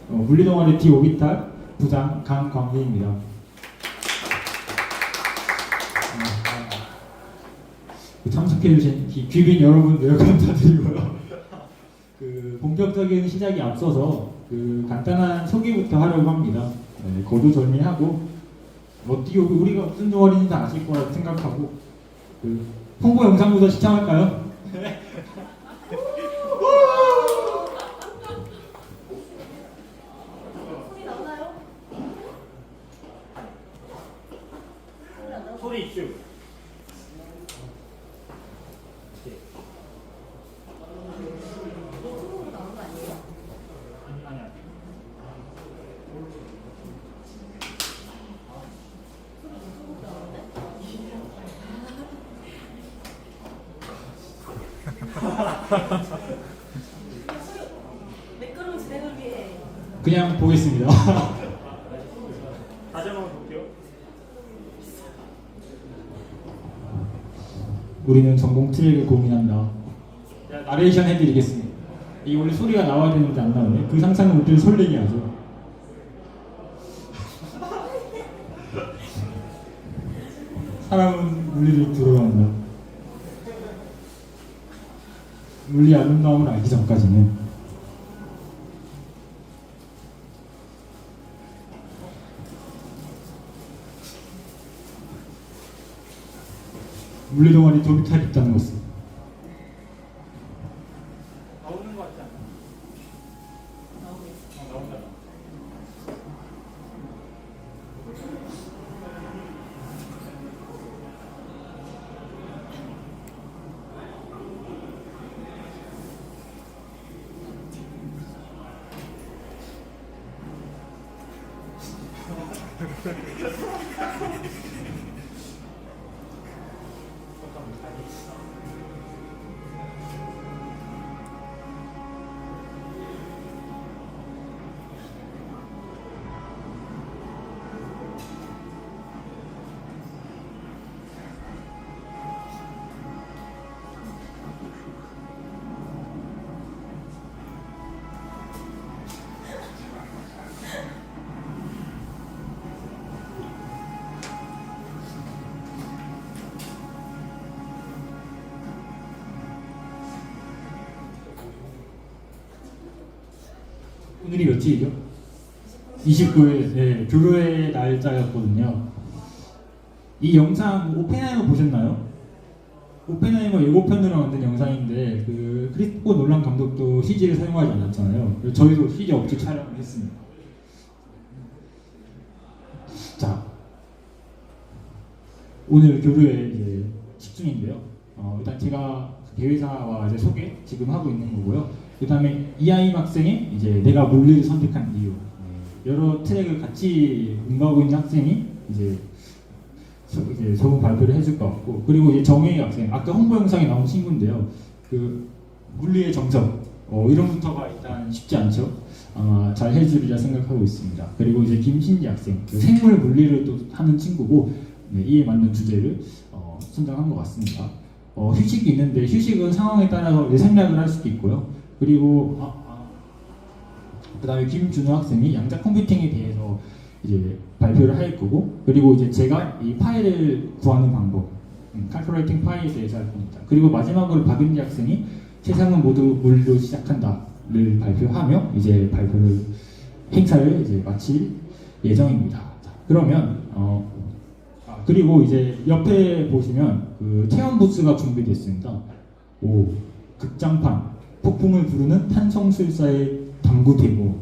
물리동아리 디오비탈 부장 강광재입니다. 참석해주신 귀빈 여러분 매우 감사드리고요. 본격적인 시작에 앞서서 간단한 소개부터 하려고 합니다. 거두절미하고 어떻게 우리가 무슨 동아리인지 다 아실 거라 생각하고 홍보 영상부터 시청할까요? 소리 있죠? 매끄러운 진행을 위해 그냥 보겠습니다. 다시 한번 볼게요. 우리는 전공 트랙을 고민한다. 나레이션 해드리겠습니다. 이게 원래 소리가 나와야 되는데 안 나오네. 그 상상은 우리를 설레게 하죠. 사람은 물리를 두려워한다. 물리 아름다움을 알기 전까지는 물리 동아리 도비탈이 있다는 것을 나오는 거 같지 않아? 나온다. 오늘이 며칠이죠? 29일, 네, 교류의 날짜였거든요. 이 영상 오펜하이머 보셨나요? 오펜하이머 예고편으로 만든 영상인데 크리스토퍼 놀란 감독도 CG를 사용하지 않았잖아요. 저희도 CG 없이 촬영을 했습니다. 자, 오늘 교류의 이제 10중인데요. 일단 제가 대회사와 이제 소개 지금 하고 있는 거고요. 그 다음에 이하임 학생의 이제 내가 물리를 선택한 이유, 여러 트랙을 같이 공부하고 있는 학생이 이제 소금 발표를 해줄 것 같고, 그리고 이제 정혜희 학생, 아까 홍보 영상에 나온 친구인데요. 물리의 정석, 이름부터가 일단 쉽지 않죠. 잘 해주리라 생각하고 있습니다. 그리고 이제 김신지 학생, 생물 물리를 또 하는 친구고, 네, 이에 맞는 주제를 선정한 것 같습니다. 휴식이 있는데 휴식은 상황에 따라서 생략을 할 수도 있고요. 그리고 그 다음에 김준호 학생이 양자 컴퓨팅에 대해서 이제 발표를 할 거고, 그리고 이제 제가 이 파일을 구하는 방법, 칼큘레이팅 파일에 대해서 할 겁니다. 그리고 마지막으로 박은지 학생이 세상은 모두 물로 시작한다를 발표하며 이제 행사를 이제 마칠 예정입니다. 자, 그러면 그리고 이제 옆에 보시면 체험 부스가 준비됐습니다. 극장판, 폭풍을 부르는 탄성술사의 당구 데모.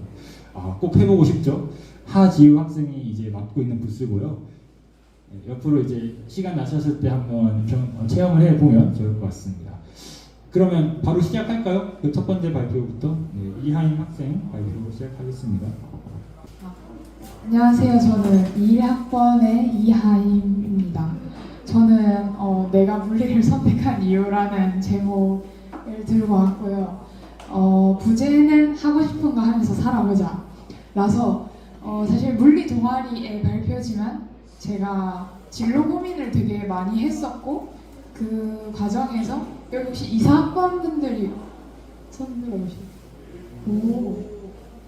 꼭 해보고 싶죠? 하지우 학생이 이제 맡고 있는 부스고요. 네, 옆으로 이제 시간 나셨을 때 한번 체험을 해보면 좋을 것 같습니다. 그러면 바로 시작할까요? 첫 번째 발표부터 이하임 학생 발표 시작하겠습니다. 안녕하세요. 저는 21학번의 이하임입니다. 저는 내가 물리를 선택한 이유라는 제목을 들고 왔고요. 부제는 하고 싶은 거 하면서 살아보자 라서 사실 물리 동아리의 발표지만 제가 진로 고민을 되게 많이 했었고, 그 과정에서 여기 혹시 이사학번 분들이 손 들어보시죠? 오,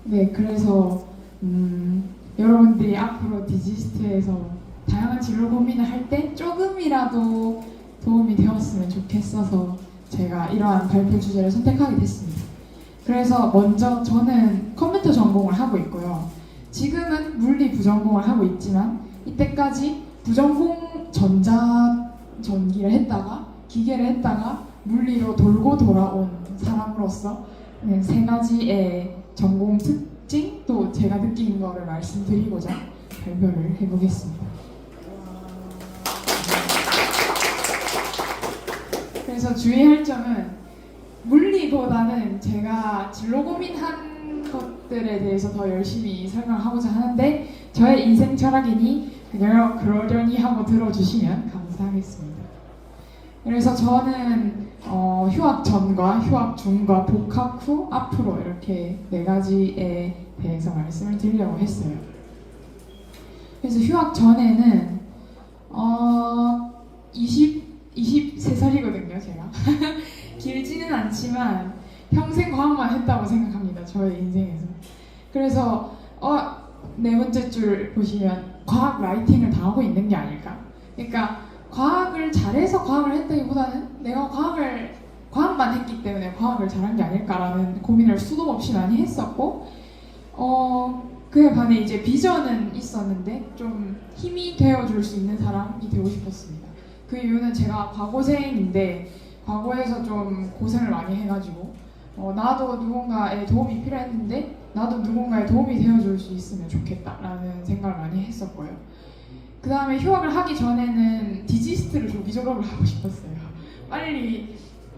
네, 그래서 여러분들이 앞으로 디지스트에서 다양한 진로 고민을 할 때 조금이라도 도움이 되었으면 좋겠어서 제가 이러한 발표 주제를 선택하게 됐습니다. 그래서 먼저 저는 컴퓨터 전공을 하고 있고요. 지금은 물리 부전공을 하고 있지만 이때까지 부전공 전기를 했다가 기계를 했다가 물리로 돌고 돌아온 사람으로서 세 가지의 전공 특징 또 제가 느낀 거를 말씀드리고자 발표를 해보겠습니다. 그래서 주의할 점은 물리보다는 제가 진로 고민한 것들에 대해서 더 열심히 설명하고자 하는데 저의 인생 철학이니 그냥 그러려니 하고 들어주시면 감사하겠습니다. 그래서 저는 휴학 전과 휴학 중과 복학 후 앞으로 이렇게 네 가지에 대해서 말씀을 드리려고 했어요. 그래서 휴학 전에는 23살이거든요, 제가. 길지는 않지만 평생 과학만 했다고 생각합니다, 저의 인생에서. 그래서 네 번째 줄 보시면 과학 라이팅을 당하고 있는 게 아닐까. 그러니까 과학을 잘해서 과학을 했다기보다는 내가 과학만 했기 때문에 과학을 잘한 게 아닐까라는 고민을 수도 없이 많이 했었고, 그에 반해 이제 비전은 있었는데 좀 힘이 되어줄 수 있는 사람이 되고 싶었습니다. 그 이유는 제가 과고생인데 과거에서 좀 고생을 많이 해가지고 나도 누군가의 도움이 필요했는데 나도 누군가의 도움이 되어줄 수 있으면 좋겠다라는 생각을 많이 했었고요. 그 다음에 휴학을 하기 전에는 디지스트를 조기 졸업을 하고 싶었어요.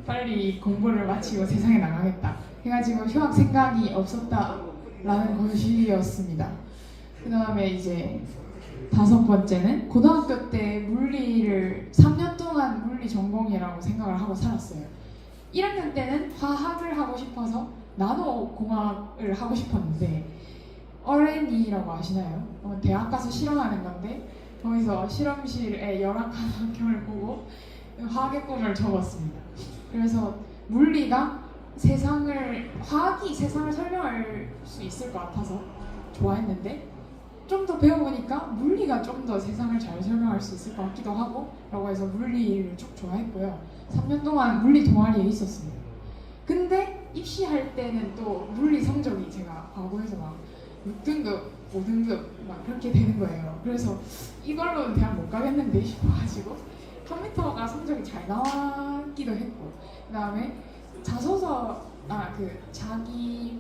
빨리 공부를 마치고 세상에 나가겠다 해가지고 휴학 생각이 없었다라는 것이었습니다. 그 다음에 이제 다섯 번째는 고등학교 때 물리를 3년 동안 물리 전공이라고 생각을 하고 살았어요. 1학년 때는 화학을 하고 싶어서 나노공학을 하고 싶었는데 R&E라고 아시나요? 대학 가서 실험하는 건데 거기서 실험실에 열악한 환경을 보고 화학의 꿈을 접었습니다. 그래서 화학이 세상을 설명할 수 있을 것 같아서 좋아했는데 좀 더 배워보니까 물리가 좀 더 세상을 잘 설명할 수 있을 것 같기도 하고 라고 해서 물리를 쭉 좋아했고요. 3년 동안 물리 동아리에 있었습니다. 근데 입시할 때는 또 물리 성적이 제가 과거에서 막 6등급, 5등급 막 그렇게 되는 거예요. 그래서 이걸로는 대학 못 가겠는데 싶어가지고 컴퓨터가 성적이 잘 나왔기도 했고 그 다음에 자기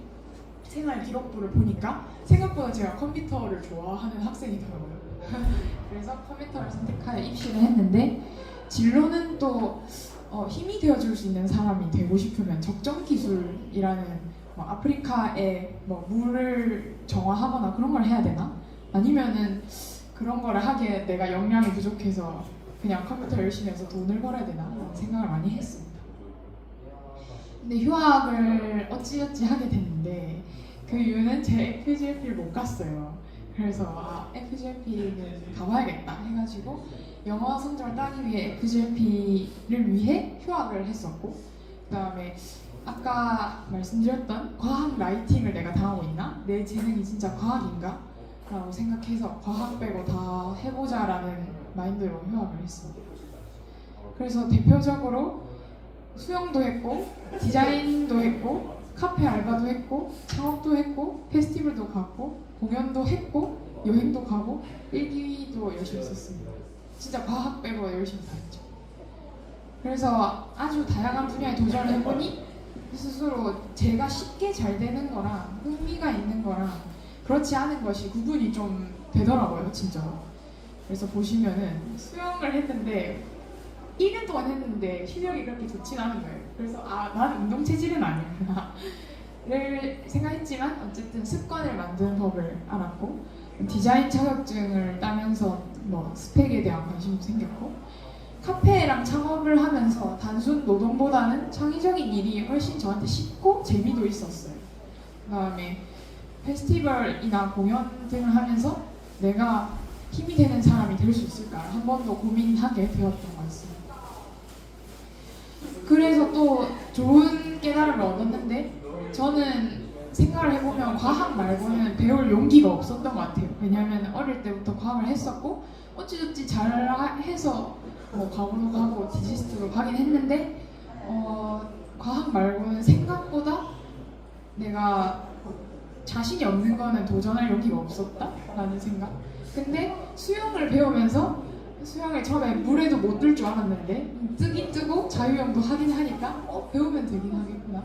생활 기록부를 보니까 생각보다 제가 컴퓨터를 좋아하는 학생이더라고요. 그래서 컴퓨터를 선택하여 입시를 했는데 진로는 또 힘이 되어줄 수 있는 사람이 되고 싶으면 적정기술이라는 아프리카에 물을 정화하거나 그런 걸 해야 되나? 아니면은 그런 거를 하기에 내가 역량이 부족해서 그냥 컴퓨터 열심히 해서 돈을 벌어야 되나? 라는 생각을 많이 했습니다. 근데 휴학을 어찌어찌 하게 됐는데 그 이유는 제 FGLP를 못 갔어요. 그래서 FGLP는 가봐야겠다 해가지고 영어 성적을 따기 위해 FGLP를 위해 휴학을 했었고 그 다음에 아까 말씀드렸던 과학 라이팅을 내가 당하고 있나? 내 재능이 진짜 과학인가? 라고 생각해서 과학 빼고 다 해보자라는 마인드로 휴학을 했습니다. 그래서 대표적으로 수영도 했고 디자인도 했고 카페 알바도 했고 창업도 했고 페스티벌도 갔고 공연도 했고 여행도 가고 일기도 열심히 썼습니다. 진짜 과학 빼고 열심히 다 했죠. 그래서 아주 다양한 분야에 도전을 해보니 스스로 제가 쉽게 잘 되는 거랑 흥미가 있는 거랑 그렇지 않은 것이 구분이 좀 되더라고요, 진짜. 그래서 보시면은 수영을 했는데 1년 동안 했는데 실력이 그렇게 좋진 않은 거예요. 그래서 나는 운동 체질은 아니구나 를 생각했지만 어쨌든 습관을 만드는 법을 알았고 디자인 자격증을 따면서 스펙에 대한 관심도 생겼고 카페랑 창업을 하면서 단순 노동보다는 창의적인 일이 훨씬 저한테 쉽고 재미도 있었어요. 그 다음에 페스티벌이나 공연 등을 하면서 내가 힘이 되는 사람이 될 수 있을까 한 번 더 고민하게 되었던 것 같습니다. 그래서 또 좋은 깨달음을 얻었는데 저는 생각을 해보면 과학 말고는 배울 용기가 없었던 것 같아요. 왜냐하면 어릴 때부터 과학을 했었고 어찌저찌 잘해서 뭐 과학으로 가고 디지스트로 가긴 했는데 과학 말고는 생각보다 내가 자신이 없는 거는 도전할 용기가 없었다라는 생각. 근데 수영을 배우면서 수영을 처음에 물에도 못 들 줄 알았는데 뜨긴 뜨고 자유형도 하긴 하니까 배우면 되긴 하겠구나.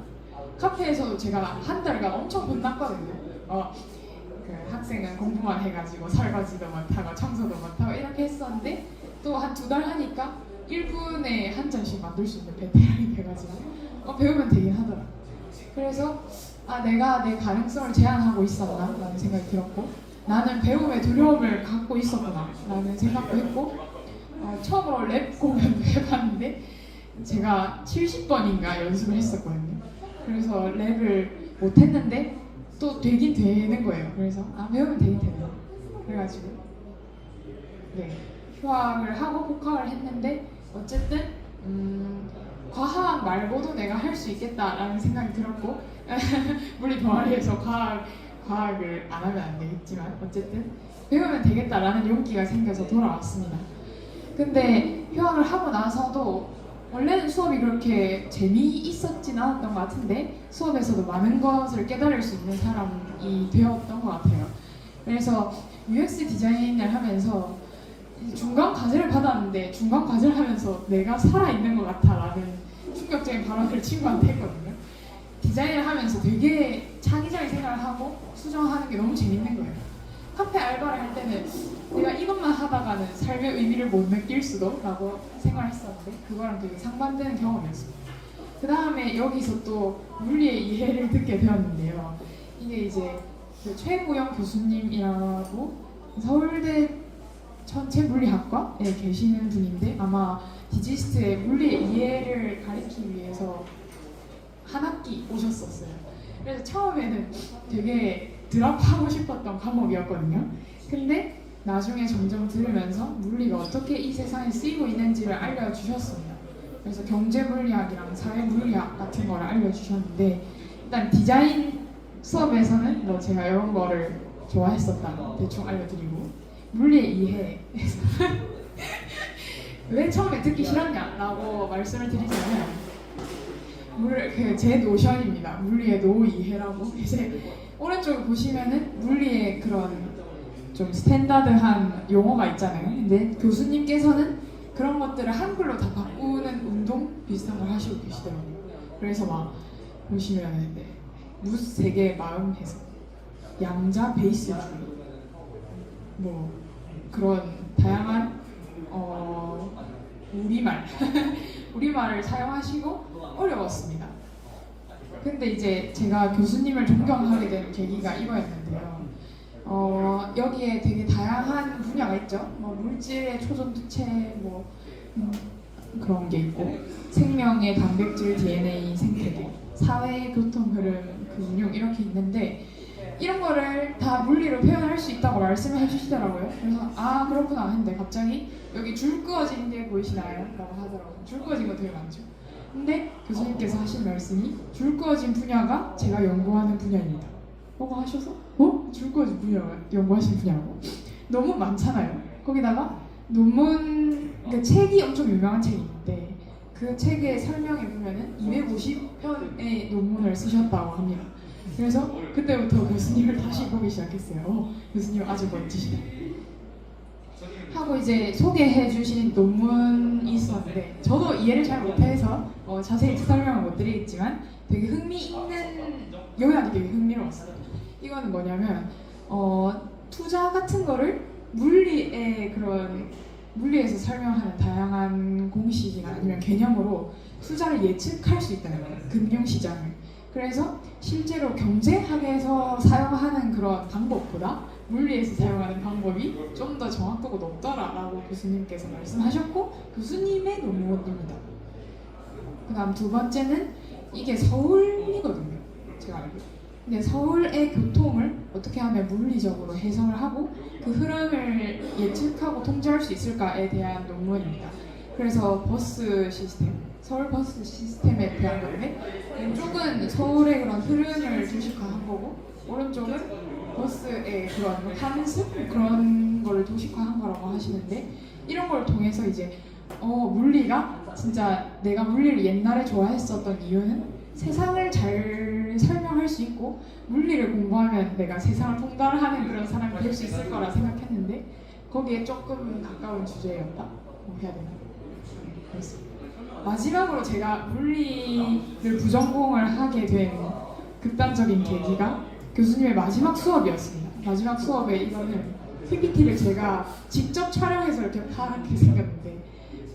카페에서도 제가 한 달간 엄청 혼났거든요. 그 학생은 공부만 해가지고 설거지도 못하고 청소도 못하고 이렇게 했었는데 또 한 2달 하니까 1분에 한 잔씩 만들 수 있는 베테랑이 돼가지고 배우면 되긴 하더라. 그래서 내가 내 가능성을 제한하고 있었나 라는 생각이 들었고 나는 배움에 두려움을 갖고 있었구나 라는 생각도 했고 처음으로 랩 공연도 해봤는데 제가 70번인가 연습을 했었거든요. 그래서 랩을 못했는데 또 되긴 되는 거예요. 그래서 배우면 되긴 되네요. 그래가지고 네 휴학을 하고 복학을 했는데 어쨌든 과학 말고도 내가 할 수 있겠다라는 생각이 들었고 물리 동아리에서 과학을 안 하면 안 되겠지만 어쨌든 배우면 되겠다라는 용기가 생겨서 돌아왔습니다. 근데 휴학을 하고 나서도 원래는 수업이 그렇게 재미있었진 않았던 것 같은데 수업에서도 많은 것을 깨달을 수 있는 사람이 되었던 것 같아요. 그래서 UX 디자인을 하면서 중간 과제를 받았는데 중간 과제를 하면서 내가 살아있는 것 같아라는 충격적인 발언을 친구한테 했거든요. 디자인을 하면서 되게 창의적인 생각을 하고 수정하는 게 너무 재밌는 거예요. 카페 알바를 할 때는 내가 이것만 하다가는 삶의 의미를 못 느낄 수도 라고 생각을 했었는데 그거랑 되게 상반되는 경험이었습니다. 그 다음에 여기서 또 물리의 이해를 듣게 되었는데요. 이게 이제 그 최고영 교수님이라고 서울대 전체 물리학과에 계시는 분인데 아마 디지스트의 물리의 이해를 가리키기 위해서 한 학기 오셨었어요. 그래서 처음에는 되게 드랍하고 싶었던 과목이었거든요. 근데 나중에 점점 들으면서 물리가 어떻게 이 세상에 쓰이고 있는지를 알려주셨습니다. 그래서 경제물리학이랑 사회물리학 같은 거를 알려주셨는데 일단 디자인 수업에서는 제가 이런 거를 좋아했었다 대충 알려드리고 물리의 이해에서 왜 처음에 듣기 싫었냐라고 말씀을 드리자면 제 노션입니다. 물리의 노이해라고 이제 오른쪽에 보시면은 물리의 그런 좀 스탠다드한 용어가 있잖아요. 근데 교수님께서는 그런 것들을 한글로 다 바꾸는 운동 비슷한 걸 하시고 계시더라고요. 그래서 막 보시면은 무스 세계 마음 해석, 양자 베이스주의, 뭐 그런 다양한 우리말을 사용하시고 어려웠습니다. 근데 이제 제가 교수님을 존경하게 된 계기가 이거였는데요. 여기에 되게 다양한 분야가 있죠. 뭐 물질의 초전도체 그런 게 있고 생명의 단백질, DNA, 생태계, 사회, 교통, 흐름, 금융 이렇게 있는데 이런 거를 다 물리로 표현할 수 있다고 말씀을 해주시더라고요. 그래서 그렇구나 했는데 갑자기 여기 줄 그어진 게 보이시나요? 라고 하더라고요. 줄 그어진 거 되게 많죠. 근데 교수님께서 하신 말씀이 줄 그어진 분야가 제가 연구하는 분야입니다. 하셔서 줄 그어진 분야가 연구하신 분야라고? 너무 많잖아요. 거기다가 논문, 책이 엄청 유명한 책이 있는데 그 책의 설명에 보면은 250편의 논문을 쓰셨다고 합니다. 그래서 그때부터 교수님을 다시 보기 시작했어요. 교수님 아주 멋지시다 하고 이제 소개해 주신 논문이 있었는데 저도 이해를 잘 못해서 자세히 설명을 못 드리겠지만 되게 흥미있는 요약이 되게 흥미로웠어요. 이거는 뭐냐면 투자 같은 거를 물리에서 설명하는 다양한 공식이나 아니면 개념으로 투자를 예측할 수 있다는 거예요. 금융시장을. 그래서 실제로 경제학에서 사용하는 그런 방법보다 물리에서 사용하는 방법이 좀 더 정확도가 높더라라고 교수님께서 말씀하셨고 교수님의 논문입니다. 그 다음 두 번째는 이게 서울이거든요. 제가 알기로. 근데 서울의 교통을 어떻게 하면 물리적으로 해석을 하고 그 흐름을 예측하고 통제할 수 있을까에 대한 논문입니다. 그래서 버스 시스템, 서울 버스 시스템에 대한 건데 왼쪽은 서울의 그런 흐름을 도식화한 거고 오른쪽은 버스의 그런 환습 그런 거를 도식화한 거라고 하시는데 이런 걸 통해서 이제 물리가 진짜 내가 물리를 옛날에 좋아했었던 이유는 세상을 잘 설명할 수 있고 물리를 공부하면 내가 세상을 통달하는 그런 사람이 될 수 있을 거라 생각했는데 거기에 조금 가까운 주제였다. 뭐 해야 되나? 그렇습니다. 마지막으로 제가 물리를 부전공을 하게 된 극단적인 계기가 교수님의 마지막 수업이었습니다. 마지막 수업에 이거는 PPT를 제가 직접 촬영해서 이렇게 파랗게 생겼는데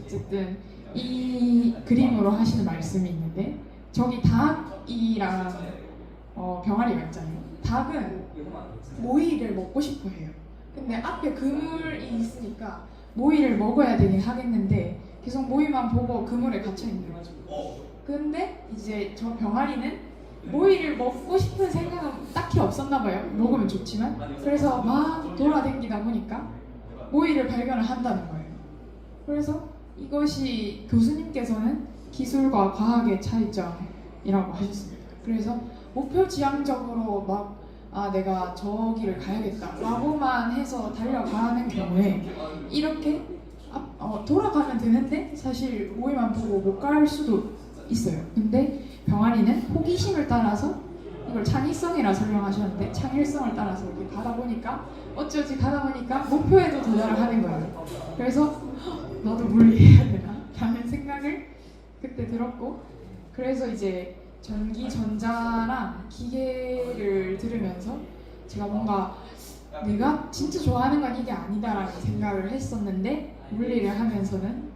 어쨌든 이 그림으로 하시는 말씀이 있는데 저기 닭이랑 병아리가 있잖아요. 닭은 모이를 먹고 싶어 해요. 근데 앞에 그물이 있으니까 모이를 먹어야 되긴 하겠는데 계속 모이만 보고 그물에 갇혀 있는 거죠. 근데 이제 저 병아리는 모이를 먹고 싶은 생각은 딱히 없었나 봐요. 먹으면 좋지만. 그래서 막 돌아다니다 보니까 모이를 발견을 한다는 거예요. 그래서 이것이 교수님께서는 기술과 과학의 차이점이라고 하셨습니다. 그래서 목표 지향적으로 막 내가 저기를 가야겠다 라고만 해서 달려가는 경우에 이렇게 돌아가면 되는데 사실 모이만 보고 못 갈 수도 있어요. 근데 병아리는 호기심을 따라서 이걸 창의성이라 설명하셨는데 창의성을 따라서 이렇게 가다 보니까 어찌어찌 가다 보니까 목표에도 도달을 하는 거예요. 그래서 나도 물리해야 되나? 라는 생각을 그때 들었고 그래서 이제 전기, 전자랑 기계를 들으면서 제가 뭔가 내가 진짜 좋아하는 건 이게 아니다라는 생각을 했었는데 물리를 하면서는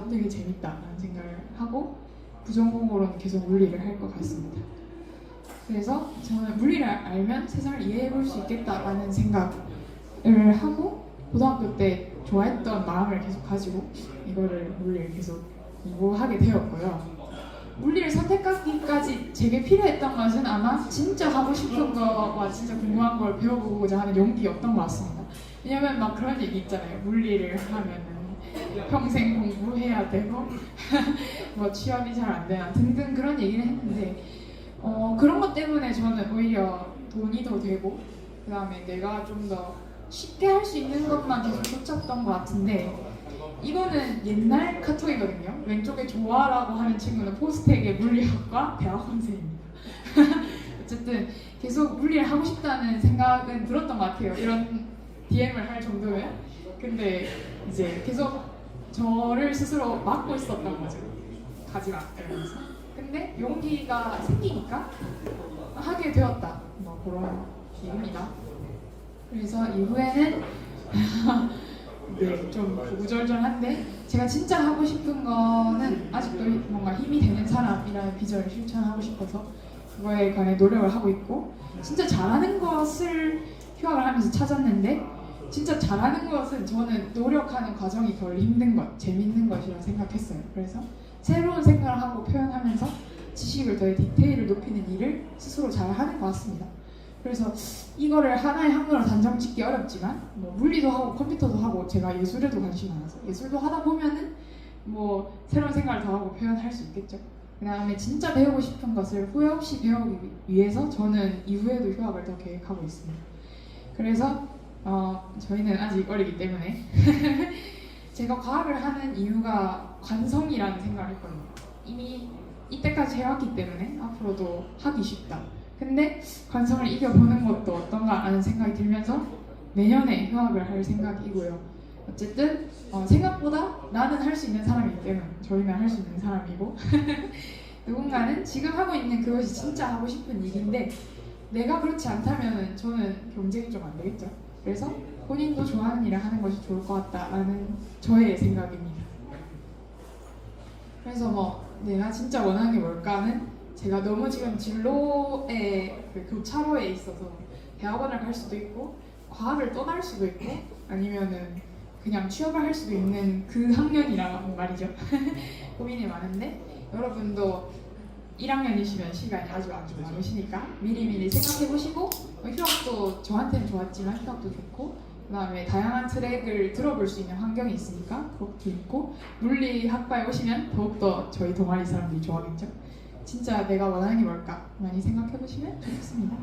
되게 재밌다라는 생각을 하고 부전공으로는 계속 물리를 할 것 같습니다. 그래서 저는 물리를 알면 세상을 이해해 볼 수 있겠다라는 생각을 하고 고등학교 때 좋아했던 마음을 계속 가지고 이거를 물리를 계속 공부하게 되었고요. 물리를 선택하기까지 제게 필요했던 것은 아마 진짜 하고 싶은 거와 진짜 궁금한 걸 배워보고자 하는 용기였던 것 같습니다. 왜냐면 막 그런 얘기 있잖아요. 물리를 하면은 평생 공부해야 되고 뭐 취업이 잘 안 되나 등등 그런 얘기를 했는데 그런 것 때문에 저는 오히려 돈이 더 되고 그 다음에 내가 좀 더 쉽게 할 수 있는 것만 계속 쫓았던 것 같은데 이거는 옛날 카톡이거든요. 왼쪽에 조아라고 하는 친구는 포스텍의 물리학과 대학원생입니다. 어쨌든 계속 물리를 하고 싶다는 생각은 들었던 것 같아요. 이런 DM을 할 정도면. 근데 이제 계속 저를 스스로 막고 있었던 거죠. 가지마 이러면서. 근데 용기가 생기니까 하게 되었다. 뭐 그런 얘기입니다. 그래서 이후에는 네, 좀 구구절절한데 제가 진짜 하고 싶은 거는 아직도 뭔가 힘이 되는 사람이라는 비전을 실천하고 싶어서 그거에 관해 노력을 하고 있고 진짜 잘하는 것을 휴학을 하면서 찾았는데 진짜 잘하는 것은 저는 노력하는 과정이 덜 힘든 것, 재밌는 것이라고 생각했어요. 그래서 새로운 생각을 하고 표현하면서 지식을 더 디테일을 높이는 일을 스스로 잘하는 것 같습니다. 그래서 이거를 하나의 학문으로 단정 짓기 어렵지만 뭐 물리도 하고 컴퓨터도 하고 제가 예술에도 관심이 많아서 예술도 하다 보면은 뭐 새로운 생각을 더 하고 표현할 수 있겠죠. 그 다음에 진짜 배우고 싶은 것을 후회 없이 배우기 위해서 저는 이후에도 휴학을 더 계획하고 있습니다. 그래서 저희는 아직 어리기 때문에 제가 과학을 하는 이유가 관성이라는 생각을 했거든요. 이미 이때까지 해왔기 때문에 앞으로도 하기 쉽다. 근데 관성을 이겨보는 것도 어떤가 라는 생각이 들면서 내년에 휴학을 할 생각이고요. 어쨌든 생각보다 나는 할 수 있는 사람이기 때문에 저희는 할 수 있는 사람이고 누군가는 지금 하고 있는 그것이 진짜 하고 싶은 일인데 내가 그렇지 않다면 저는 경쟁이 좀 안 되겠죠. 그래서 본인도 좋아하는 일을 하는 것이 좋을 것 같다라는 저의 생각입니다. 그래서 뭐 내가 진짜 원하는 게 뭘까는 제가 너무 지금 진로의 그 교차로에 있어서 대학원을 갈 수도 있고 과학을 떠날 수도 있고 아니면은 그냥 취업을 할 수도 있는 그 학년이란 말이죠. 고민이 많은데 여러분도 1학년이시면 시간이 아주 많으시니까 미리미리 생각해보시고 휴학도 저한테는 좋았지만 휴학도 좋고 그다음에 다양한 트랙을 들어볼 수 있는 환경이 있으니까 그것도 있고 물리 학과에 오시면 더욱더 저희 동아리 사람들이 좋아하겠죠. 진짜 내가 원하는 게 뭘까 많이 생각해 보시면 좋겠습니다.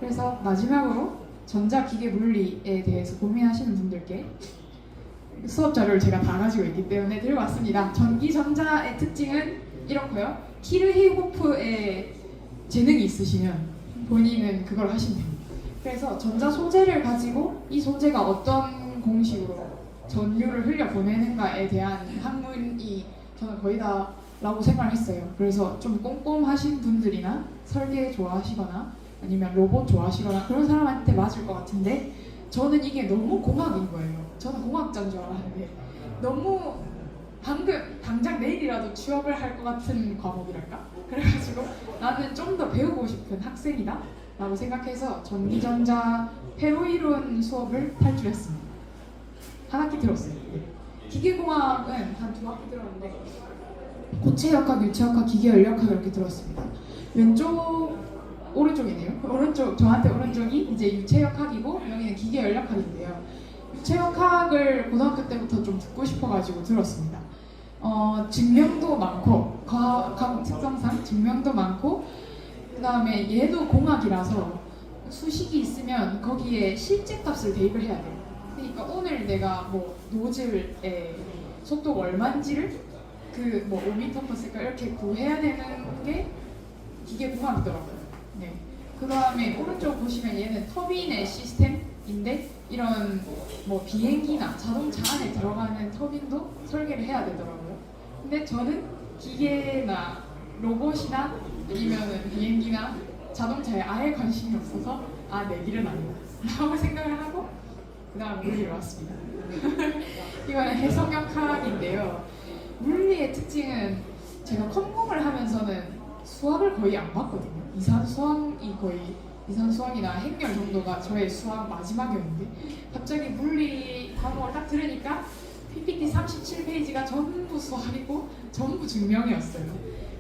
그래서 마지막으로 전자기계 물리에 대해서 고민하시는 분들께 수업 자료를 제가 다 가지고 있기 때문에 들고 왔습니다. 전기전자의 특징은 이렇고요. 키르히호프의 재능이 있으시면 본인은 그걸 하시면 됩니다. 그래서 전자 소재를 가지고 이 소재가 어떤 공식으로 전류를 흘려 보내는가에 대한 학문이 저는 거의 다라고 생각을 했어요. 그래서 좀 꼼꼼하신 분들이나 설계 좋아하시거나 아니면 로봇 좋아하시거나 그런 사람한테 맞을 것 같은데 저는 이게 너무 공학인 거예요. 저는 공학자인 줄 알았는데 너무 방금 당장 내일이라도 취업을 할 것 같은 과목이랄까? 그래가지고 나는 좀 더 배우고 싶은 학생이다 라고 생각해서 전기전자 회로이론 수업을 탈출했습니다. 한 학기 들었어요. 기계공학은 한 2학기 들었는데 고체역학, 유체역학, 기계연력학 이렇게 들었습니다. 왼쪽 오른쪽이네요. 오른쪽 저한테 오른쪽이 이제 유체역학이고 여기는 기계연력학인데요. 유체역학을 고등학교 때부터 좀 듣고 싶어가지고 들었습니다. 증명도 많고 과학 특성상 증명도 많고 그다음에 얘도 공학이라서 수식이 있으면 거기에 실제값을 대입을 해야 돼요. 그러니까 오늘 내가 뭐 노즐의 속도가 얼마인지를 그 뭐 5m/s 이렇게 구해야 되는 게 기계공학이더라고요. 네. 그 다음에 오른쪽 보시면 얘는 터빈의 시스템인데 이런 뭐 비행기나 자동차 안에 들어가는 터빈도 설계를 해야 되더라고요. 근데 저는 기계나 로봇이나 아니면은 비행기나 자동차에 아예 관심이 없어서 내 길은 아니다 라고 생각을 하고 그 다음 물리로 왔습니다. 이거는 해석역학인데요. 물리의 특징은 제가 컴공을 하면서는 수학을 거의 안 봤거든요. 이산수학이나 행렬 정도가 저의 수학 마지막이었는데 갑자기 물리 과목을 딱 들으니까 PPT 37페이지가 전부 수학이고 전부 증명이었어요.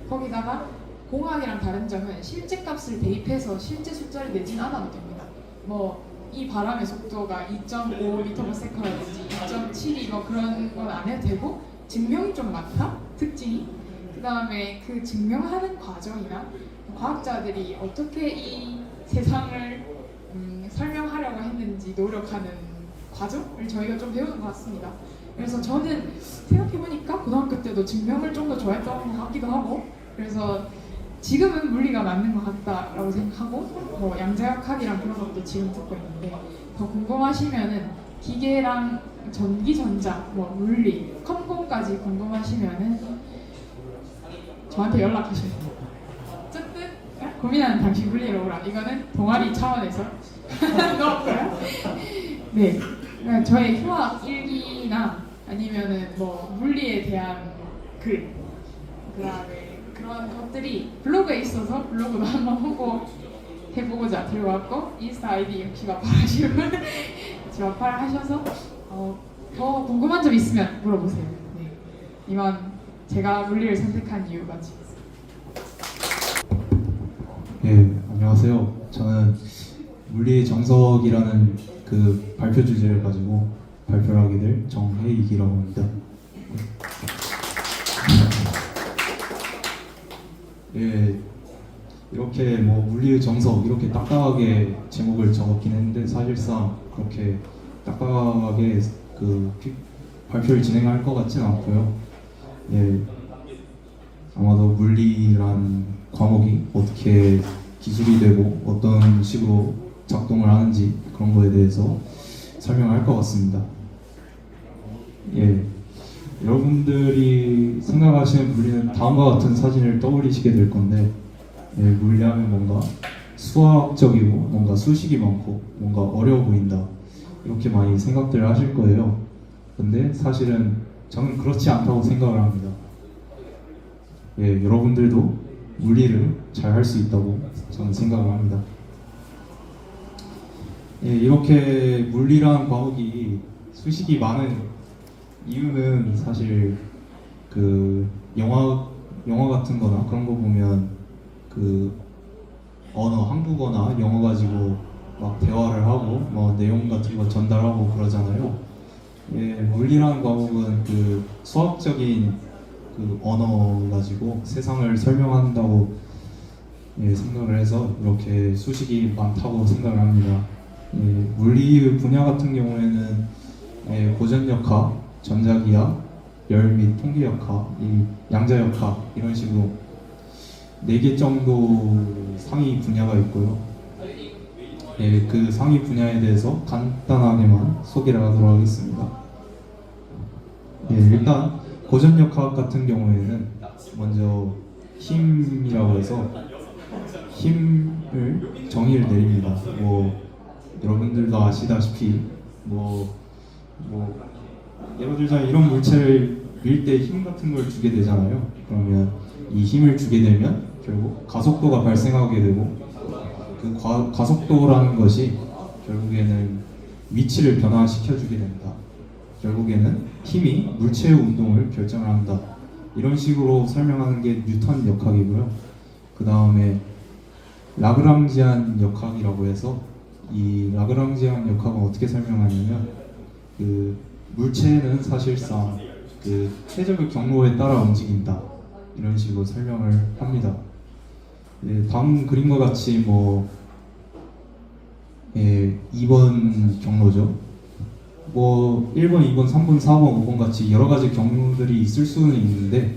거기다가 공학이랑 다른 점은 실제 값을 대입해서 실제 숫자를 내진 않아도 됩니다. 뭐 이 바람의 속도가 2.5m/s라든지 2.72 뭐 그런 건 안 해도 되고 증명이 좀 많다? 특징이. 그 다음에 그 증명하는 과정이나 과학자들이 어떻게 이 세상을 설명하려고 했는지 노력하는 과정을 저희가 좀 배우는 것 같습니다. 그래서 저는 생각해보니까 고등학교 때도 증명을 좀 더 좋아했던 것 같기도 하고 그래서 지금은 물리가 맞는 것 같다라고 생각하고 뭐 양자역학이랑 그런 것도 지금 듣고 있는데 더 궁금하시면은 기계랑 전기전자, 뭐 물리, 컴공까지 궁금하시면은 저한테 연락하시면 돼요. 어쨌든 고민하는 당신 물리로 오라. 이거는 동아리 차원에서 넣었고요. 네, 그러니까 저의 휴학 일기나 아니면은 뭐 물리에 대한 글, 그다음에 그런 것들이 블로그에 있어서 블로그도 한번 보고 해보고자 들어왔고 인스타 아이디 지마팔 하셔서 더 궁금한 점 있으면 물어보세요. 네. 이만 제가 물리를 선택한 이유가 있습니다. 네, 안녕하세요. 저는 물리의 정석이라는 그 발표 주제를 가지고 발표를 하게 될 정혜익이라고 합니다. 예, 이렇게 뭐 물리의 정석 이렇게 딱딱하게 제목을 적었긴 했는데 사실상 그렇게 딱딱하게 그 발표를 진행할 것 같지는 않고요. 예, 아마도 물리란 과목이 어떻게 기술이 되고 어떤 식으로 작동을 하는지 그런 거에 대해서 설명할 것 같습니다. 예, 여러분들이 생각하시는 물리는 다음과 같은 사진을 떠올리시게 될 건데 예, 물리하면 뭔가 수학적이고 뭔가 수식이 많고 뭔가 어려워 보인다 이렇게 많이 생각들을 하실 거예요. 근데 사실은 저는 그렇지 않다고 생각을 합니다. 예, 여러분들도 물리를 잘 할 수 있다고 저는 생각을 합니다. 예, 이렇게 물리라는 과목이 수식이 많은 이유는 사실 그 영화 같은 거나 그런 거 보면 그 언어, 한국어나 영어 가지고 막 대화를 하고 뭐 내용 같은 거 전달하고 그러잖아요. 예, 물리라는 과목은 그 수학적인 그 언어 가지고 세상을 설명한다고 예, 생각을 해서 이렇게 수식이 많다고 생각을 합니다. 예, 물리 분야 같은 경우에는 예, 고전역학, 전자기학, 열 및 통계역학, 이 양자역학 이런 식으로 4개 정도 상위 분야가 있고요. 예, 그 상위 분야에 대해서 간단하게만 소개를 하도록 하겠습니다. 예, 일단 고전역학 같은 경우에는 먼저 힘이라고 해서 힘을 정의를 내립니다. 뭐 여러분들도 아시다시피 뭐 예를 들자면 이런 물체를 밀 때 힘 같은 걸 주게 되잖아요. 그러면 이 힘을 주게 되면 결국 가속도가 발생하게 되고 그 가속도라는 것이 결국에는 위치를 변화시켜 주게 된다. 결국에는 힘이 물체의 운동을 결정을 한다. 이런 식으로 설명하는 게 뉴턴 역학이고요. 그 다음에 라그랑지안 역학이라고 해서 이 라그랑지안 역학은 어떻게 설명하냐면 그 물체는 사실상 그 최적의 경로에 따라 움직인다. 이런 식으로 설명을 합니다. 예, 다음 그림과 같이 뭐 2번 경로죠. 뭐 1번, 2번, 3번, 4번, 5번 같이 여러 가지 경로들이 있을 수는 있는데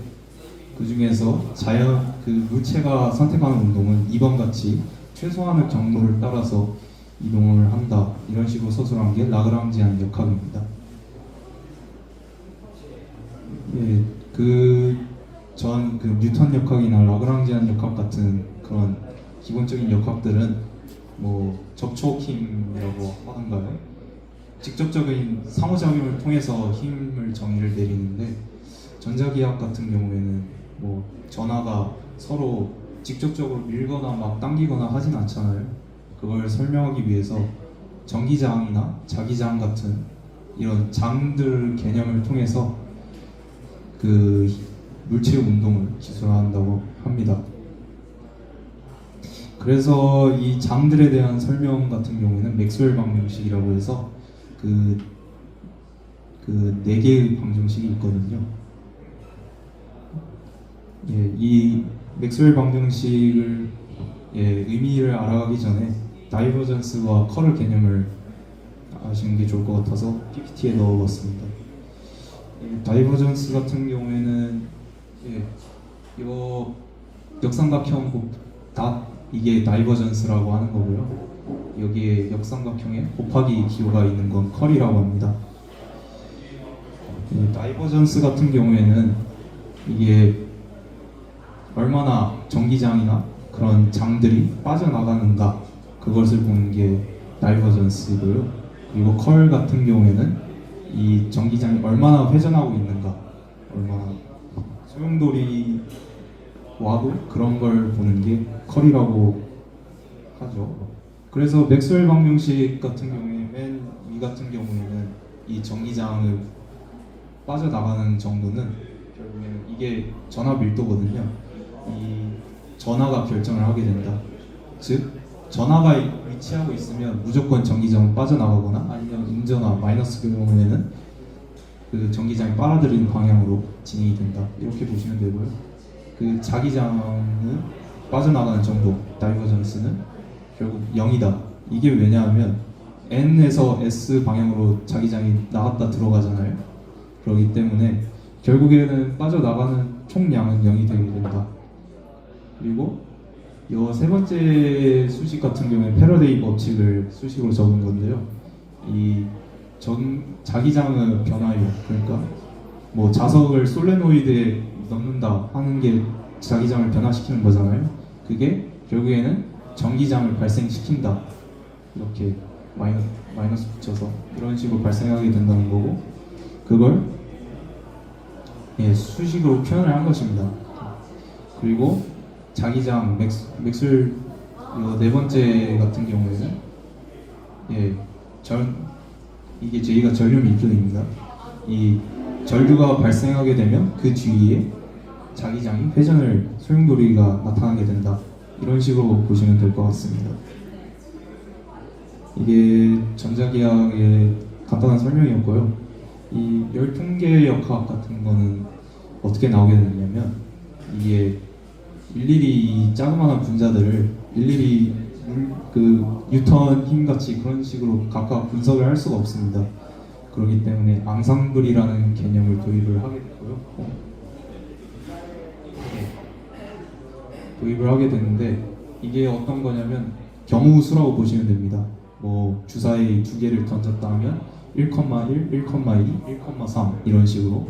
그 중에서 그 물체가 선택하는 운동은 2번 같이 최소한의 경로를 따라서 이동을 한다. 이런 식으로 서술한 게 라그랑지안 역학입니다. 예, 전 뉴턴 역학이나 라그랑지안 역학 같은 그런 기본적인 역학들은 뭐 접촉힘이라고 하던가요? 직접적인 상호작용을 통해서 힘을 정의를 내리는데 전자기학 같은 경우에는 뭐 전하가 서로 직접적으로 밀거나 막 당기거나 하진 않잖아요. 그걸 설명하기 위해서 전기장이나 자기장 같은 이런 장들 개념을 통해서 그 물체 운동을 기술한다고 합니다. 그래서 이 장들에 대한 설명 같은 경우에는 맥스웰 방정식이라고 해서 그 4개의 방정식이 있거든요. 예, 이 맥스웰 방정식을 의미를 알아가기 전에 다이버전스와 컬 개념을 아시는 게 좋을 것 같아서 PPT에 넣어봤습니다. 다이버전스 같은 경우에는 이거 역삼각형 닷 이게 다이버전스라고 하는 거고요. 여기에 역삼각형에 곱하기 기호가 있는 건 컬이라고 합니다. 다이버전스 같은 경우에는 이게 얼마나 전기장이나 그런 장들이 빠져나가는가 그것을 보는 게 다이버전스이고요. 그리고 컬 같은 경우에는 이 전기장이 얼마나 회전하고 있는가, 얼마나 소용돌이 와도 그런 걸 보는 게 컬이라고 하죠. 그래서 맥스웰 방정식 같은 경우에 맨 위 같은 경우에는 이 전기장을 빠져나가는 정도는 결국에는 이게 전하 밀도거든요. 이 전하가 결정을 하게 된다. 즉 전하가 위치하고 있으면 무조건 전기장은 빠져나가거나 아니면 음전하 마이너스 경우에는 그 전기장이 빨아들이는 방향으로 진행이 된다. 이렇게 보시면 되고요. 그 자기장은 빠져나가는 정도 다이버전스는 결국 0이다. 이게 왜냐하면 N에서 S 방향으로 자기장이 나갔다 들어가잖아요. 그렇기 때문에 결국에는 빠져나가는 총량은 0이 되게 된다. 그리고 이 세 번째 수식 같은 경우에 패러데이 법칙을 수식으로 적은 건데요. 이 자기장의 변화율, 그러니까 뭐 자석을 솔레노이드에 넣는다 하는 게 자기장을 변화시키는 거잖아요. 그게 결국에는 전기장을 발생시킨다. 이렇게 마이너스 붙여서 이런 식으로 발생하게 된다는 거고, 그걸 수식으로 표현을 한 것입니다. 그리고 자기장 맥스웰 네 번째 같은 경우에는 이게 저희가 전류 밀도입니다. 이 전류가 발생하게 되면 그 주위에 자기장이 회전을 소용돌이가 나타나게 된다. 이런 식으로 보시면 될 것 같습니다. 이게 전자기학의 간단한 설명이었고요. 이 열통계역학 같은 거는 어떻게 나오게 되냐면 이게 일일이 이 자그마한 분자들을 일일이 그 뉴턴 힘같이 그런 식으로 각각 분석을 할 수가 없습니다. 그렇기 때문에 앙상블이라는 개념을 도입을 하게 됐고요. 도입을 하게 되는데 이게 어떤 거냐면 경우수라고 보시면 됩니다. 뭐 주사위 두 개를 던졌다 하면 1,1, 1,2, 1,3 이런 식으로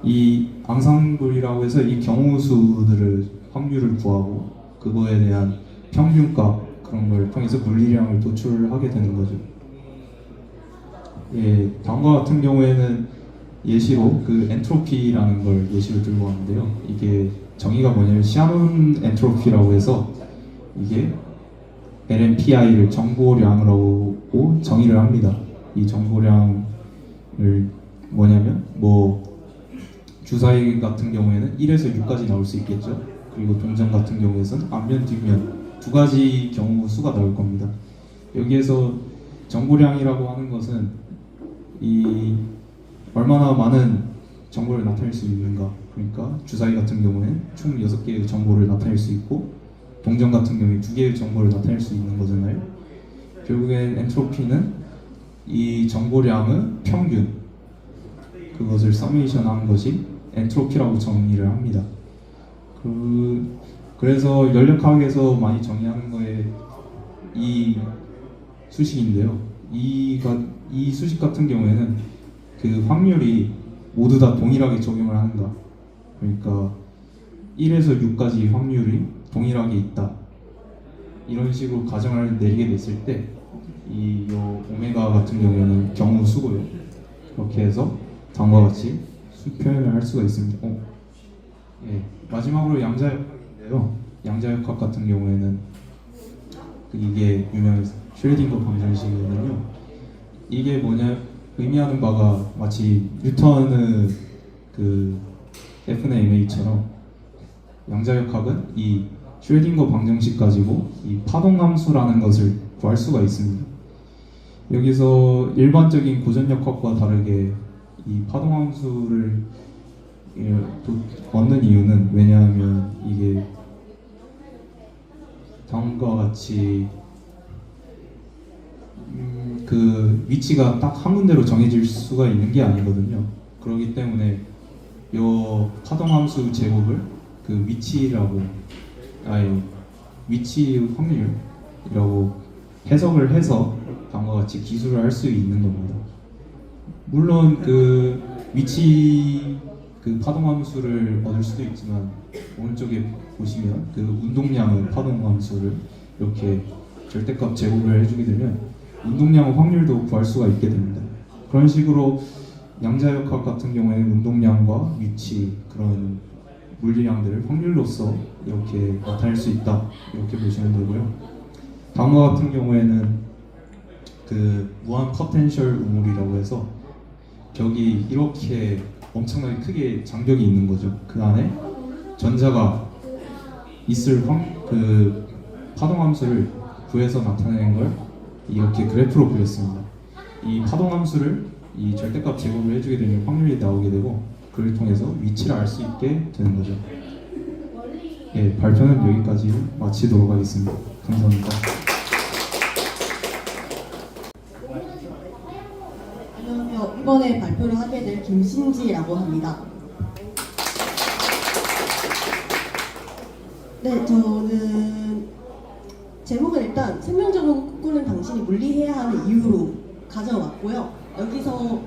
이 앙상블이라고 해서 이 경우수들을 확률을 구하고 그거에 대한 평균값 그런 걸 통해서 물리량을 도출하게 되는 거죠. 예, 다음과 같은 경우에는 예시로 그 엔트로피라는 걸 예시로 들고 왔는데요. 이게 정의가 뭐냐면 샤논 엔트로피라고 해서 이게 LMPI를 정보량으로 정의를 합니다. 이 정보량을 뭐냐면 뭐 주사위 같은 경우에는 1에서 6까지 나올 수 있겠죠. 그리고 동전 같은 경우에는 앞면 뒷면 두 가지 경우 수가 나올 겁니다. 여기에서 정보량이라고 하는 것은 이 얼마나 많은 정보를 나타낼 수 있는가. 그러니까 주사위 같은 경우에는 총 6개의 정보를 나타낼 수 있고 동전 같은 경우에 2개의 정보를 나타낼 수 있는 거잖아요. 결국엔 엔트로피는 이 정보량의 평균 그것을 서메이션한 것이 엔트로피라고 정의를 합니다. 그래서 연력학에서 많이 정의하는 거에 이 수식인데요. 이 수식 같은 경우에는 그 확률이 모두 다 동일하게 적용을 하는가. 그러니까 1에서 6까지 확률이 동일하게 있다. 이런 식으로 가정을 내리게 됐을 때 이 오메가 같은 경우에는 경우 수고요. 그렇게 해서 다음과 같이 표현을 할 수가 있습니다. 예, 마지막으로 양자역학인데요. 양자역학 같은 경우에는 이게 유명한 슈레딩거 방정식이거든요. 이게 뭐냐 의미하는 바가 마치 뉴턴의 그 F나 ma처럼 양자역학은 이 슈레딩거 방정식 가지고 이 파동함수라는 것을 구할 수가 있습니다. 여기서 일반적인 고전역학과 다르게 이 파동함수를 얻는 이유는 왜냐하면 이게 다음과 같이 그 위치가 딱 한 군데로 정해질 수가 있는 게 아니거든요. 그렇기 때문에 요 파동함수 제곱을 그 위치 확률이라고 해석을 해서 다음과 같이 기술을 할 수 있는 겁니다. 물론 그 위치 그 파동함수를 얻을 수도 있지만 오른쪽에 보시면 그 운동량의 파동함수를 이렇게 절대값 제곱을 해주게 되면 운동량의 확률도 구할 수가 있게 됩니다. 그런 식으로 양자역학 같은 경우에는 운동량과 위치 그런 물리량들을 확률로서 이렇게 나타낼 수 있다 이렇게 보시면 되고요. 다음과 같은 경우에는 그 무한 포텐셜 우물이라고 해서 벽이 이렇게 엄청나게 크게 장벽이 있는 거죠. 그 안에 전자가 있을 그 파동함수를 구해서 나타내는 걸 이렇게 그래프로 그렸습니다. 이 파동함수를 이 절대값 제곱을 해주게 되면 확률이 나오게 되고 그를 통해서 위치를 알 수 있게 되는 거죠. 예, 발표는 여기까지 마치도록 하겠습니다. 감사합니다. 안녕하세요. 이번에 발표를 하게 될 김신지라고 합니다. 네, 저는 제목은 일단 생명적으로 꿈꾸는 당신이 물리해야 하는 이유로 가져왔고요. 여기서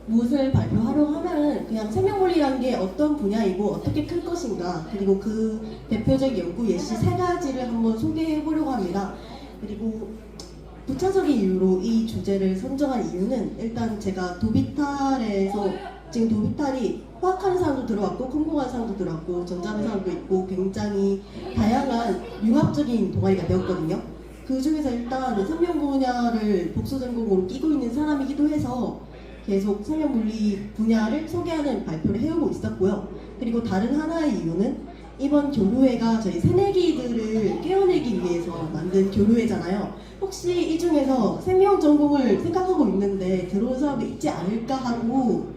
무엇을 발표하려고 하면은 그냥 생명물리라는 게 어떤 분야이고 어떻게 클 것인가 그리고 그 대표적 연구 예시 3가지를 한번 소개해 보려고 합니다. 그리고 부차적인 이유로 이 주제를 선정한 이유는 일단 제가 도비탈에서 지금 도비탈이 화학하는 사람도 들어왔고 컴공하는 사람도 들어왔고 전자하는 사람도 있고 굉장히 다양한 융합적인 동아리가 되었거든요. 그 중에서 일단 생명 분야를 복수 전공으로 끼고 있는 사람이기도 해서 계속 생명물리 분야를 소개하는 발표를 해오고 있었고요. 그리고 다른 하나의 이유는 이번 교류회가 저희 새내기들을 깨어내기 위해서 만든 교류회잖아요. 혹시 이 중에서 생명 전공을 생각하고 있는데 들어온 사람이 있지 않을까 하고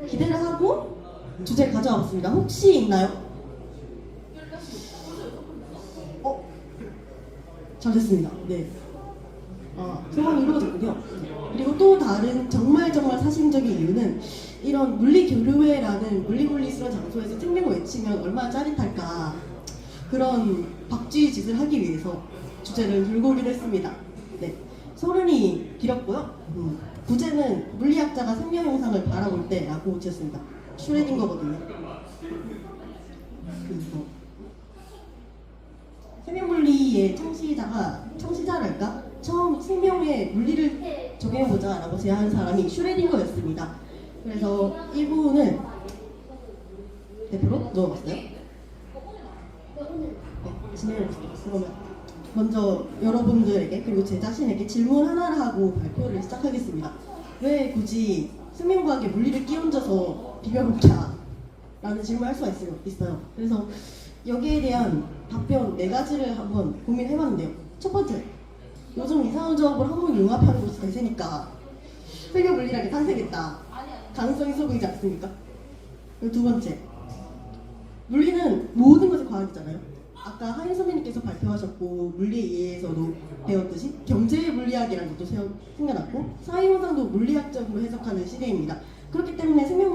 기대를 하고 주제를 가져와 봤습니다. 혹시 있나요? 잘됐습니다. 네. 소망이 이루어졌군요. 그리고 또 다른 정말 사실적인 이유는 이런 물리교류회라는 물리스러운 장소에서 생명을 외치면 얼마나 짜릿할까 그런 박쥐 짓을 하기 위해서 주제를 들고 오기로 했습니다. 네. 서른이 길었고요. 부제는 물리학자가 생명 현상을 바라볼 때라고 지었습니다. 슈레딩거거든요. 그래서 생명물리의 창시자랄까? 처음 생명의 물리를 적용해보자 라고 제안한 사람이 슈레딩거였습니다. 그래서 이 부분을 대표로 넣어봤어요. 네, 진행해볼게요. 그러면 먼저 여러분들에게 그리고 제 자신에게 질문 하나를 하고 발표를 시작하겠습니다. 왜 굳이 생명과학에 물리를 끼얹어서 비벼볼까? 라는 질문을 할 수가 있어요. 그래서 여기에 대한 답변 4가지를 한번 고민해봤는데요. 첫 번째, 요즘 이상한 조합을 한번 융합하는 곳이 대세니까 생명물리학이 탄생했다. 가능성이 있어 보이지 않습니까? 그리고 두 번째, 물리는 모든 것이 과학이잖아요. 아까 하인 선배님께서 발표하셨고 물리에 의해서도 배웠듯이 경제의 물리학이라는 것도 생겨났고 사회현상도 물리학적으로 해석하는 시대입니다. 그렇기 때문에 생명을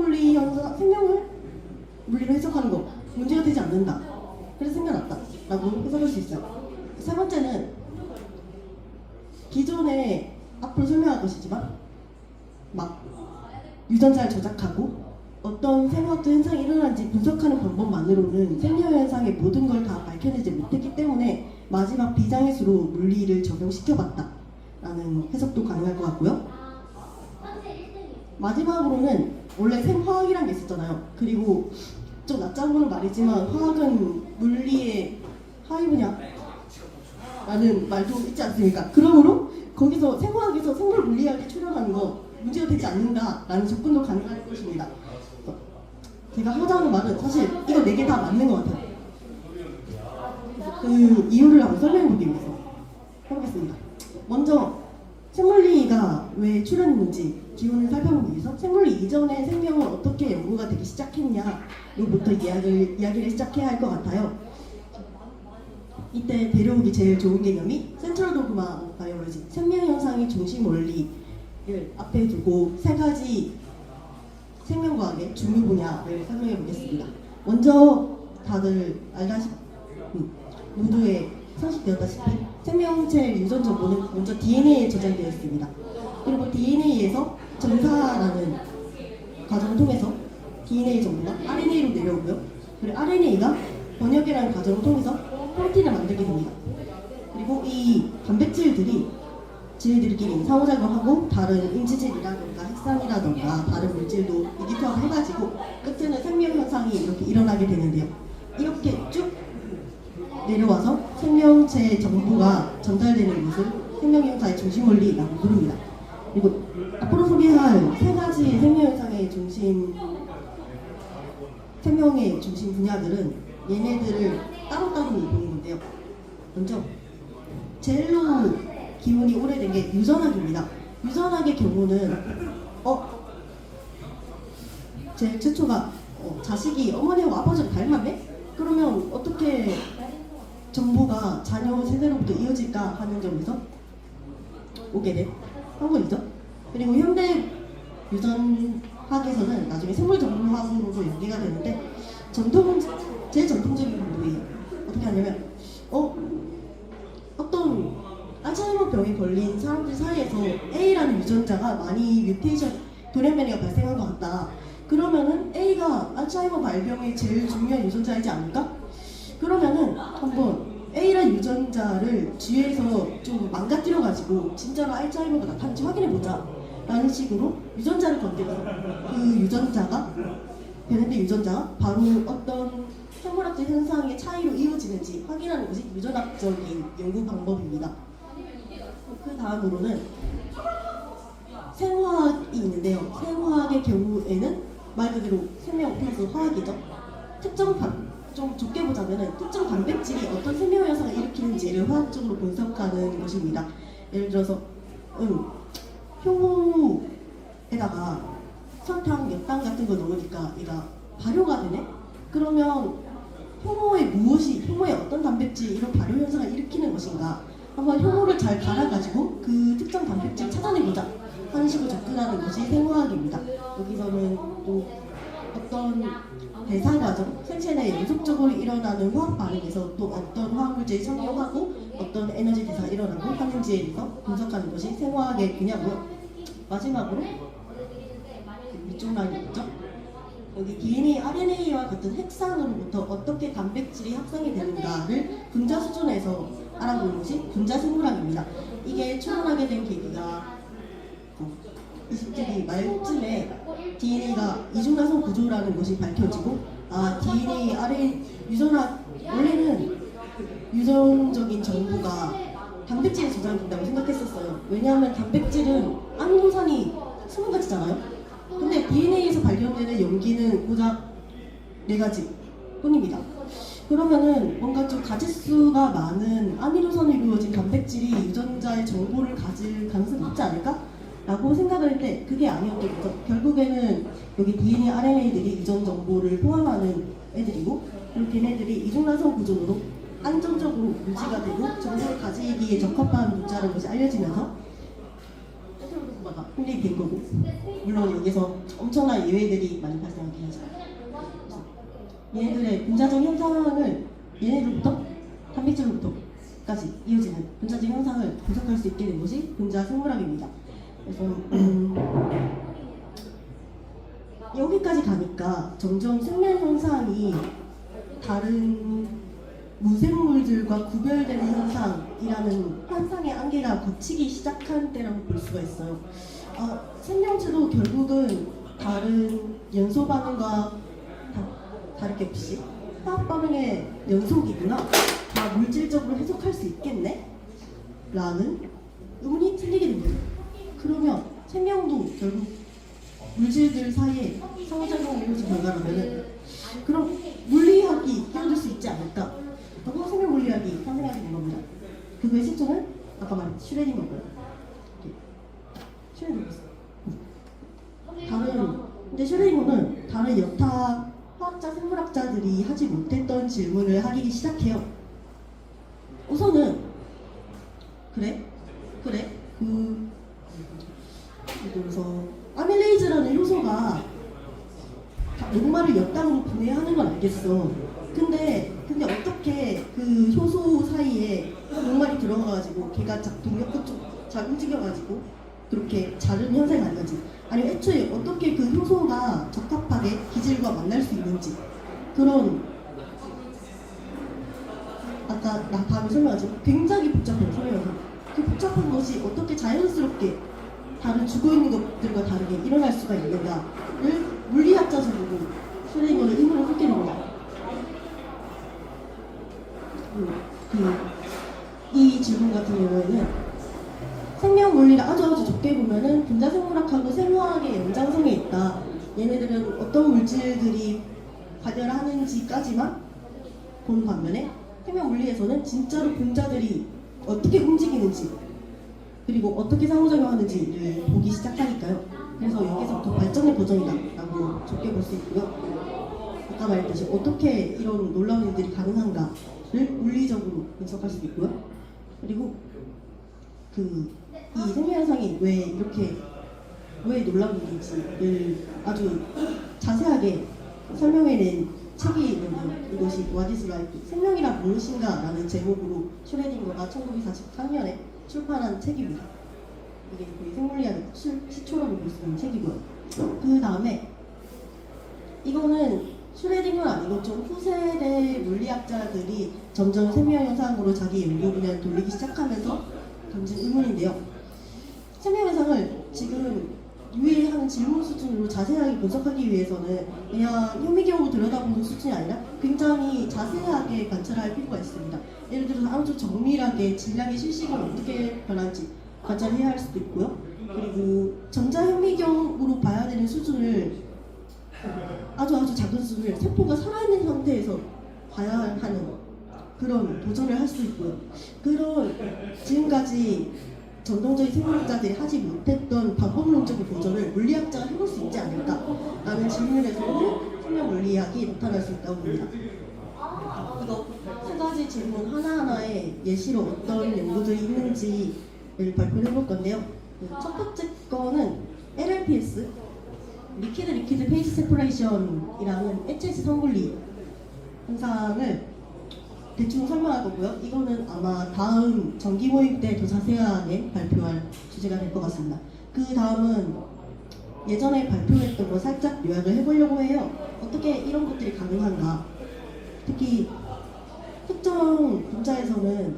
물리로 해석하는 거 문제가 되지 않는다. 그래서 생겨났다라고 해석할 수 있어요. 세 번째는 기존에 앞으로 설명할 것이지만 막 유전자를 조작하고 어떤 생화학적 현상이 일어나는지 분석하는 방법만으로는 생명현상의 모든 걸 다 밝혀내지 못했기 때문에 마지막 비장애수로 물리를 적용시켜봤다 라는 해석도 가능할 것 같고요. 마지막으로는 원래 생화학이란 게 있었잖아요. 그리고 좀 낯짝보는 말이지만 화학은 물리의 하위 분야 라는 말도 있지 않습니까? 그러므로 거기서 생화학에서 생물 물리학이 출현하는 거 문제가 되지 않는다라는 접근도 가능할 것입니다. 제가 하자는 말은 사실 이거 4개 다 맞는 것 같아요. 그 이유를 한번 설명해보기 위해서 해보겠습니다. 먼저 생물리가 왜 출현했는지 기원을 살펴보기 위해서 생물리 이전에 생명은 어떻게 연구가 되기 시작했냐로부터 이야기를 시작해야 할 것 같아요. 이때 데려오기 제일 좋은 개념이 센트럴 도그마 오브 바이올로지, 생명현상의 중심 원리를 앞에 두고 3가지 생명과학의 중요 분야를 설명해 보겠습니다. 먼저 다들 알다시피 모두에 상식되었다시피 생명체 유전 정보는 먼저 DNA에 저장되어 있습니다. 그리고 DNA에서 전사라는 과정을 통해서 DNA 정보가 RNA로 내려오고요. 그리고 RNA가 번역이라는 과정을 통해서 프로틴을 만들게 됩니다. 그리고 이 단백질들이 지네들끼리 상호작용하고 다른 인지질이라던가 핵산이라던가 다른 물질도 유기화를 해가지고 끝에는 생명현상이 이렇게 일어나게 되는데요. 이렇게 쭉 내려와서 생명체 정보가 전달되는 것을 생명현상의 중심원리라고 부릅니다. 그리고 앞으로 소개할 3가지 생명의 중심 분야들은 얘네들을 따로따로 보는 건데요. 먼저 젤로 기운이 오래된 게 유전학입니다. 유전학의 경우는 제 최초가 자식이 어머니와 아버지를 닮았네? 그러면 어떻게 정보가 자녀 세대로부터 이어질까 하는 점에서 오게 된 학문이죠. 그리고 현대 유전학에서는 나중에 생물정보학으로도 연계가 되는데 제일 전통적인 방법이에요. 어떻게 하냐면 어떤 알츠하이머 병에 걸린 사람들 사이에서 A라는 유전자가 많이 돌연변이가 발생한 것 같다. 그러면은 A가 알츠하이머 발병의 제일 중요한 유전자이지 않을까? 그러면은 한번 A라는 유전자를 뒤에서 좀 망가뜨려가지고 진짜로 알츠하이머가 나타나는지 확인해보자 라는 식으로 유전자를 건드려서 그 유전자가 변형된 유전자가 바로 어떤 생물학적 현상의 차이로 이어지는지 확인하는 것이 유전학적인 연구 방법입니다. 그 다음으로는 생화학이 있는데요. 생화학의 경우에는 말 그대로 생명 플러스 화학이죠. 특정판, 좀 좁게 보자면은 특정 단백질이 어떤 생명 현상을 일으키는지를 화학적으로 분석하는 것입니다. 예를 들어서 효모에다가 설탕, 엿당 같은 거 넣으니까 얘가 발효가 되네? 그러면 효모의 어떤 단백질이 이런 발효 현상을 일으키는 것인가? 한번 효모를 잘 갈아가지고 그 특정 단백질을 찾아내보자 하는 식으로 접근하는 것이 생화학입니다. 여기서는 또 어떤 대사 과정, 생체 내에 연속적으로 일어나는 화학 반응에서 또 어떤 화학물질이 착용하고 어떤 에너지 대사가 일어나고 하는지에 대해서 분석하는 것이 생화학의 분야고요. 마지막으로 위쪽 라인이 있죠? 여기 DNA, RNA와 같은 핵산으로부터 어떻게 단백질이 합성이 되는가를 분자 수준에서 알아보는 것이 분자생물학입니다. 이게 출원하게 된 계기가 20세기 말쯤에 DNA가 이중나선 구조라는 것이 밝혀지고 DNA, RNA, 원래는 유전적인 정보가 단백질에 저장된다고 생각했었어요. 왜냐하면 단백질은 아미노산이 20가지잖아요. 근데 DNA에서 발견되는 염기는 고작 4가지 뿐입니다. 그러면은 뭔가 좀 가짓수가 많은 아미노산으로 이루어진 단백질이 유전자의 정보를 가질 가능성이 있지 않을까? 라고 생각을 했는데 그게 아니었던 거죠. 결국에는 여기 DNA, RNA들이 유전 정보를 포함하는 애들이고 그리고 걔네들이 이중나선 구조로 안정적으로 유지가 되고 정보를 가지기에 적합한 문자라는 것이 알려지면서 흔들이 된 거고 물론 여기서 엄청난 예외들이 많이 발생하긴 하죠. 얘네들의 분자적 현상을 얘네들부터 단백질로부터까지 이어지는 분자적 현상을 분석할 수 있게 된 것이 분자생물학입니다. 그래서 여기까지 가니까 점점 생명 현상이 다른 무생물들과 구별되는 현상이라는 환상의 안개가 걷히기 시작한 때라고 볼 수가 있어요. 생명체도 결국은 다른 연소 반응과 다르게 없이 화학 반응의 연속이구나. 다 물질적으로 해석할 수 있겠네? 라는 의문이 생기게 됩니다. 그러면 생명도 결국 물질들 사이에 상호작용을 이루어진 결과라면 그럼 물리학이 끼어들 수 있지 않을까? 라고 생명 물리학이 탄생하게 된 겁니다. 그거의 시초는 아까 말한 슈레딩거고요. 근데 슈레딩거는 다른 여타 화학자, 생물학자들이 하지 못했던 질문을 하기 시작해요. 우선은 그래서 아밀레이즈라는 효소가 녹말을 엿당으로 분해하는 건 알겠어. 근데 어떻게 그 효소 사이에 녹말이 들어가가지고 걔가 동력도 잘 움직여가지고 그렇게 자르는 현상이 나는지 아니면 애초에 어떻게 그 효소가 적합하게 기질과 만날 수 있는지 그런 아까 나 다음에 설명하지만 굉장히 복잡한 설명을 그 복잡한 것이 어떻게 자연스럽게 다른 죽어있는 것들과 다르게 일어날 수가 있는가를 물리학자적으로 슈레딩거는 의문을 갖게 됩니다. 이 질문 같은 경우에는 생명 물리를 아주 좁게 보면은 분자생물학하고 생화학의 연장성에 있다. 얘네들은 어떤 물질들이 발현하는지까지만 본 반면에 생명 물리에서는 진짜로 분자들이 어떻게 움직이는지 그리고 어떻게 상호작용하는지를 보기 시작하니까요. 그래서 여기서부터 발전의 버전이다 라고 좁게 볼 수 있고요. 아까 말했듯이 어떻게 이런 놀라운 일들이 가능한가를 물리적으로 분석할 수 있고요. 그리고 이 생명현상이 왜 놀라운 일인지를 아주 자세하게 설명해낸 책이 있는데요. 이것이 What is Life? 생명이란 무엇인가? 라는 제목으로 슈레딩거가 1943년에 출판한 책입니다. 이게 거의 생물리학의 시초라고 볼 수 있는 책이고요. 그 다음에 이거는 슈레딩거는 아니고 좀 후세대 물리학자들이 점점 생명현상으로 자기 연구 분야를 돌리기 시작하면서 던진 의문인데요. 생명현상을 지금 유의하는 질문 수준으로 자세하게 분석하기 위해서는 그냥 현미경으로 들여다보는 수준이 아니라 굉장히 자세하게 관찰할 필요가 있습니다. 예를 들어서 아주 정밀하게 질량의 실식은 어떻게 변하는지 관찰해야 할 수도 있고요. 그리고 전자현미경으로 봐야 되는 수준을 아주 작은 수준을 세포가 살아있는 상태에서 봐야 하는 그런 도전을 할 수 있고요. 그런 지금까지 전통적인 생물학자들이 하지 못했던 방법론적인 도전을 물리학자가 해볼 수 있지 않을까라는 질문에서는 생명 물리학이 나타날 수 있다고 봅니다. 이거 세 가지 질문 하나하나에 예시로 어떤 연구들이 있는지를 발표를 해볼 건데요. 첫 번째 거는 LLPS, 리퀴드 페이지 세퍼레이션이라는 HS 성분리 현상을 대충 설명할 거고요. 이거는 아마 다음 정기 모임 때 더 자세하게 발표할 주제가 될 것 같습니다. 그 다음은 예전에 발표했던 거 살짝 요약을 해보려고 해요. 어떻게 이런 것들이 가능한가? 특히 특정 분자에서는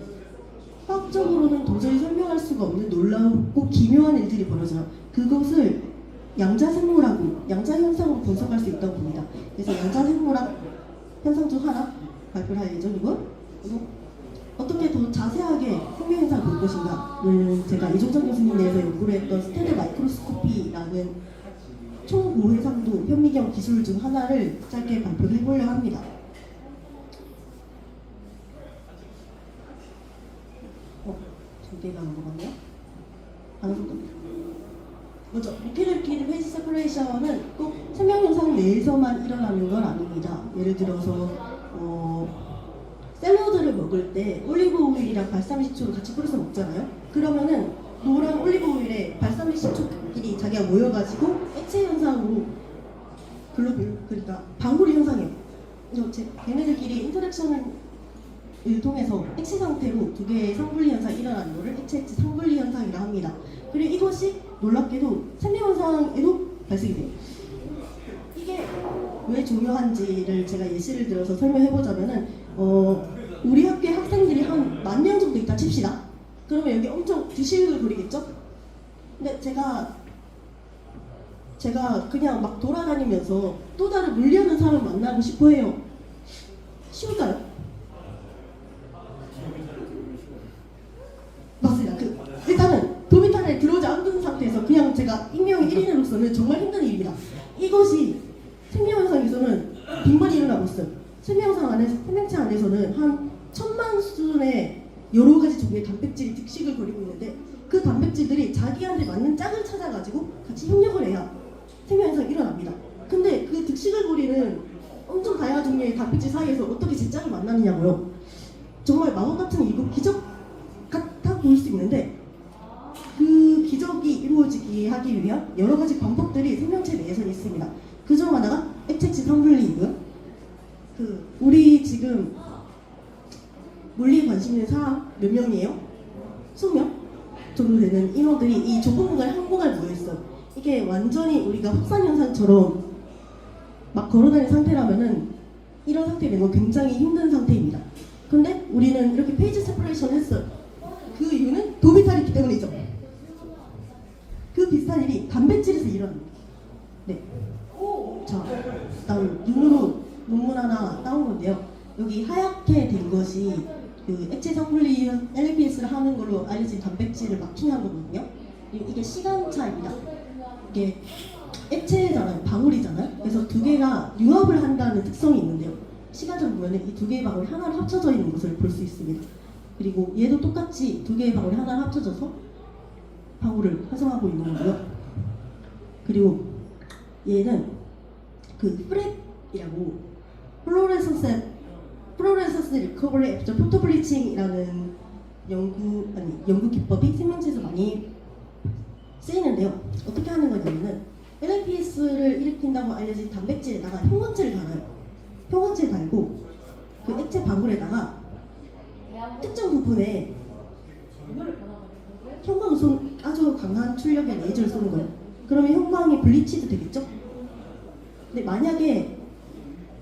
화학적으로는 도저히 설명할 수가 없는 놀랍고 기묘한 일들이 벌어져요. 그것을 양자생물하고 양자현상으로 분석할 수 있다고 봅니다. 그래서 양자생물학 현상 중 하나 발표를 할 예정이고요. 그리고 어떻게 더 자세하게 생명현상을 볼 것인가는 제가 이종정 교수님 내에서 연구를 했던 스테드 마이크로스코피라는 초고해상도 현미경 기술 중 하나를 짧게 발표를 해보려고 합니다. 전개가 넘어갔네요. 먼저 리퀴드 페이지 세퍼레이션은 꼭 생명현상 내에서만 일어나는 건 아닙니다. 예를 들어서 샐러드를 먹을 때 올리브 오일이랑 발사믹 식초를 같이 뿌려서 먹잖아요. 그러면은 노란 올리브 오일에 발사믹 식초끼리 자기가 모여가지고 액체 현상으로 그러니까 방울이 현상이에요. 걔네들끼리 인터랙션을 통해서 액체 상태로 두 개의 상분리 현상이 일어나는 것을 액체 상분리 현상이라 합니다. 그리고 이것이 놀랍게도 생명현상에도 발생이 돼요. 이게 왜 중요한지를 제가 예시를 들어서 설명해보자면은 우리 학교에 학생들이 한 10,000명 정도 있다 칩시다. 그러면 여기 엄청 뒤식을 부리겠죠? 근데 제가 그냥 막 돌아다니면서 또 다른 물리하는 사람 만나고 싶어 해요. 쉬울까요? 맞습니다. 일단은 도미탄에 들어오지 않은 상태에서 그냥 제가 익명의 1인으로서는 정말 힘든 일입니다. 이것이 생명현상에서는 빈번히 일어나고 있어요. 생명체 안에서는 한 1000만 수준의 여러 가지 종류의 단백질이 득식을 벌이고 있는데 그 단백질들이 자기한테 맞는 짝을 찾아가지고 같이 협력을 해야 생명현상이 일어납니다. 근데 그 득식을 벌이는 엄청 다양한 종류의 단백질 사이에서 어떻게 제 짝을 만나느냐고요. 정말 마법 같은 일고 기적 같아 보일 수 있는데 그 기적이 이루어지게 하기 위한 여러 가지 방법들이 생명체 내에서 있습니다. 그 중 하나가 액체치 상분리이고요. 우리 지금 물리에 관심 있는 사람 몇 명이에요? 20명 정도 되는 인원들이 이 좁은 공간에 한 공간에 모여있어요. 이게 완전히 우리가 확산현상처럼 막 걸어다니는 상태라면은 이런 상태가 되는 건 굉장히 힘든 상태입니다. 근데 우리는 이렇게 페이지 세퍼레이션 했어요. 그 이유는 도미탈이 있기 때문이죠. 그 비슷한 일이 단백질에서 일어납니다. 네. 자, 다음 눈으로 논문 하나 따온 건데요. 여기 하얗게 된 것이 그 액체 성분리 LPS를 하는 걸로 알려진 단백질을 마킹한 거거든요. 이게 시간차입니다. 이게 액체잖아요. 방울이잖아요. 그래서 두 개가 융합을 한다는 특성이 있는데요. 시간차를 보면 이 두 개의 방울이 하나로 합쳐져 있는 것을 볼 수 있습니다. 그리고 얘도 똑같이 두 개의 방울이 하나로 합쳐져서 방울을 활성하고 있는 거고요. 그리고 얘는 그 프랩이라고 플로레센스 리커버리 애프터 포토블리칭이라는 연구 기법이 생명체에서 많이 쓰이는데요. 어떻게 하는 거냐면은 LPS를 일으킨다고 알려진 단백질에다가 형광체를 달아요. 형광체를 달고 그 액체 방울에다가 특정 부분에 형광을 아주 강한 출력의 레이저를 쏘는 거예요. 그러면 형광이 블리치도 되겠죠? 근데 만약에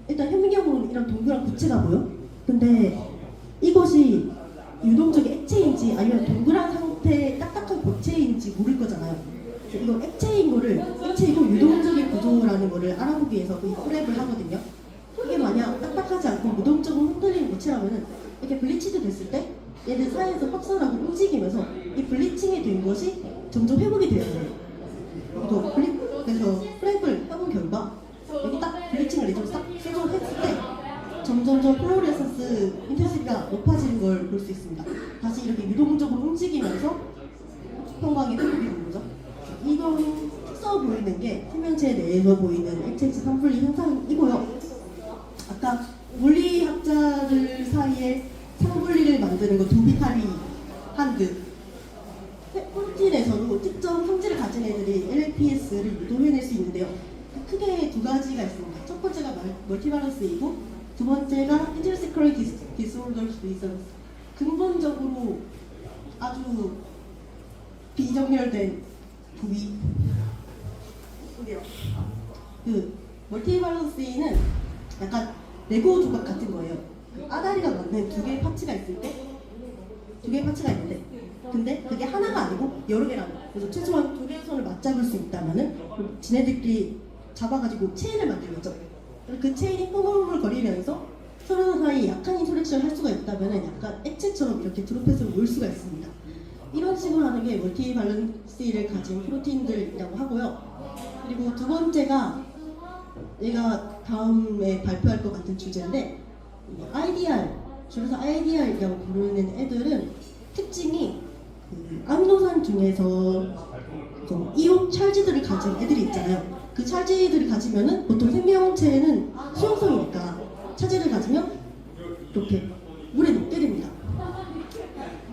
일단 현미경으로는 이런 동그란 구체가 보여. 근데 이것이 유동적인 액체인지 아니면 동그란 상태의 딱딱한 고체인지 모를 거잖아요. 이거 액체이고 유동적인 구조라는 거를 알아보기 위해서 이 프랩을 하거든요. 이게 만약 딱딱하지 않고 유동적으로 흔들리는 고체라면은 이렇게 블리치드 됐을 때 얘들 사이에서 확산하고 움직이면서 이 블리칭이 된 것이 점점 회복이 되어야 돼요. 그래서 프랩을 해본 결과 여기 딱 블리칭을 내줘서 딱 세정했을 때 점점 플로레 높아지는 걸 볼 수 있습니다. 다시 이렇게 유동적으로 움직이면서 형광이 회복되는 거죠. 이건 특수해 보이는 게 생명체 내에서 보이는 액체지 산분리 현상이고요. 아까 물리학자들 사이에 산분리를 만드는 거 도비타리 한드 프로틴에서도 특정 성질을 가진 애들이 LPS를 유도해낼 수 있는데요. 크게 두 가지가 있습니다. 첫 번째가 멀티바런스이고 두 번째가 intrinsically disordered reasons. 근본적으로 아주 비정렬된 부위. 그 멀티바런스는 약간 레고 조각 같은 거예요. 아다리가 맞는 두 개의 파츠가 있을 때, 두 개의 파츠가 있는데, 근데 그게 하나가 아니고 여러 개라고. 그래서 최소한 두 개의 손을 맞잡을 수 있다면은 지네들끼리 잡아가지고 체인을 만들겠죠. 그 체인이 흐물흐물거리면서 서로 사이 약한 인터랙션을 할 수가 있다면은 약간 액체처럼 이렇게 드롭햇으로 모일 수가 있습니다. 이런 식으로 하는 게 멀티밸런스를 가진 프로틴들이라고 하고요. 그리고 두 번째가 얘가 다음에 발표할 것 같은 주제인데 IDR, 줄여서 IDR이라고 부르는 애들은 특징이 그 아미노산 중에서 그 이온 찰지들을 가진 애들이 있잖아요. 그 찰지들을 가지면은 보통 생명체는 수용성이니까 찰지를 가지면 이렇게 물에 녹게 됩니다.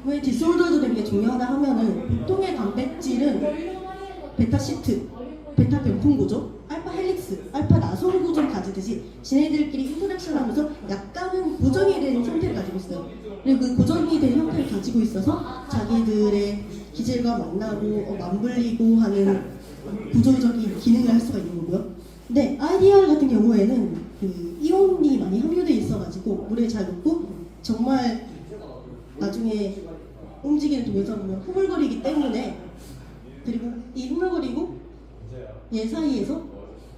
왜 디솔더드 된 게 중요하다 하면은 보통의 단백질은 베타 시트, 베타 변풍 구조, 알파 헬릭스, 알파 나선 구조를 가지듯이 지네들끼리 인터랙션 하면서 약간은 고정이 된 형태를 가지고 있어요. 그리고 그 고정이 된 형태를 가지고 있어서 자기들의 기질과 만나고 맞물리고 하는 구조적인 기능을 할 수가 있는 거고요. 근데 IDR 같은 경우에는 그 이온이 많이 함유되어 있어가지고 물에 잘 녹고 정말 나중에 움직이는 동영상 보면 흐물거리기 때문에 그리고 이 흐물거리고 얘 사이에서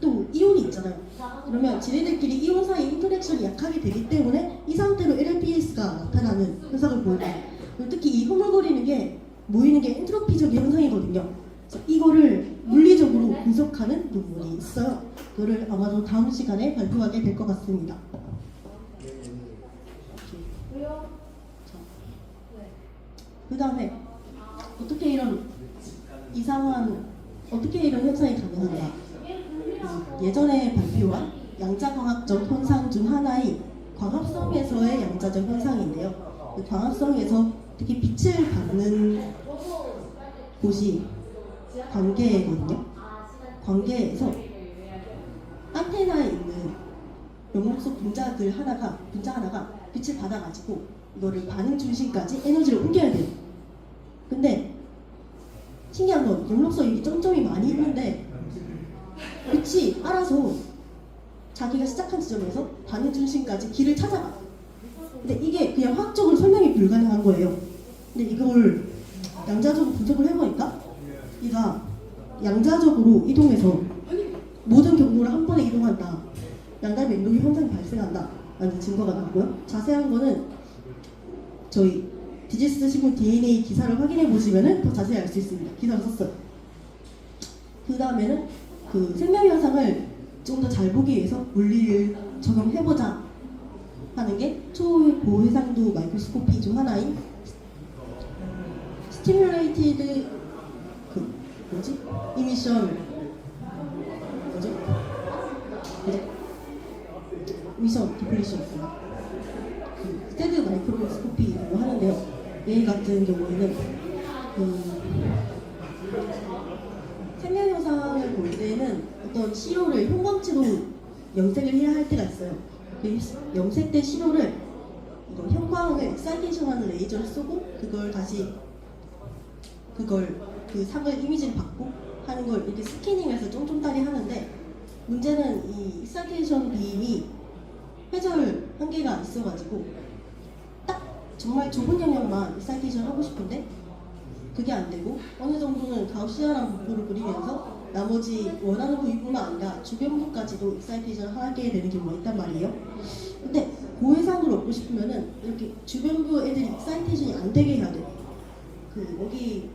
또 이온이 있잖아요. 그러면 지네들끼리 이온 사이 인터랙션이 약하게 되기 때문에 이 상태로 LPS가 나타나는 현상을 보여요. 특히 이 흐물거리는 게 모이는 게 엔트로피적인 현상이거든요. 그래서 이거를 물리적으로 분석하는 논문이 있어요. 그거를 아마도 다음 시간에 발표하게 될 것 같습니다. 그 다음에 어떻게 이런 현상이 가능한가? 예전에 발표한 양자광학적 현상 중 하나인 광합성에서의 양자적 현상인데요. 그 광합성에서 특히 빛을 받는 곳이 광계거든요. 광계에서 안테나에 있는 영역속 분자 하나가 빛을 받아가지고 이거를 반응 중심까지 에너지를 옮겨야 돼요. 근데 신기한 건 영역석 여기 점점이 많이 있는데 빛이 알아서 자기가 시작한 지점에서 반응 중심까지 길을 찾아가. 근데 이게 그냥 화학적으로 설명이 불가능한 거예요. 근데 이걸 양자적으로 분석을 해보니까 얘가 양자적으로 이동해서 모든 경로를 한 번에 이동한다. 양자의 운동이 현상이 발생한다. 라는 증거가 나왔고요. 자세한 거는 저희 디지스 신문 DNA 기사를 확인해 보시면 더 자세히 알 수 있습니다. 기사를 썼어요. 그 다음에는 그 생명 현상을 좀 더 잘 보기 위해서 물리를 적용해보자 하는 게 초고해상도 마이크로스코피 중 하나인 스티뮬레이티드 이미션 미션 디플리션이었어요. 스테드 마이크로스코피라고 하는데요. 얘 같은 경우에는 생명 현상을 볼 때는 어떤 시료를 형광치로 염색을 해야 할 때가 있어요. 그 염색된 시료를 형광을 엑사이테이션하는 레이저를 쏘고 그걸 다시 그 상을 이미지를 받고 하는 걸 이렇게 스캐닝해서 쫌쫌따리 하는데 문제는 이 엑사이테이션 빔이 회절 한계가 있어가지고 딱 정말 좁은 영역만 엑사이테이션 하고 싶은데 그게 안 되고 어느 정도는 가우시안한 분포를 그리면서 나머지 원하는 부위뿐만 아니라 주변부까지도 엑사이테이션을 하게 되는 경우가 있단 말이에요. 근데 고해상도를 얻고 싶으면은 이렇게 주변부 애들이 엑사이테이션이 안 되게 해야 돼요. 여기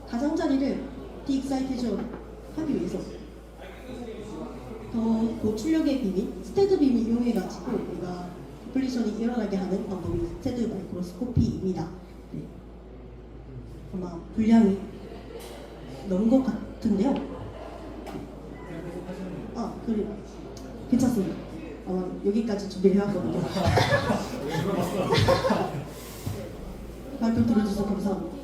가장자리를 디엑사이테이션 하기 위해서 더 고출력의 빔이 스테드 빔을 이용해가지고 우리가 디플리션이 일어나게 하는 방법이 스테드 마이크로스코피입니다. 네. 아마 분량이 넘은 것 같은데요. 아, 그래. 괜찮습니다. 아마 여기까지 준비를 해왔거든요. 발표 들어주셔서 감사합니다.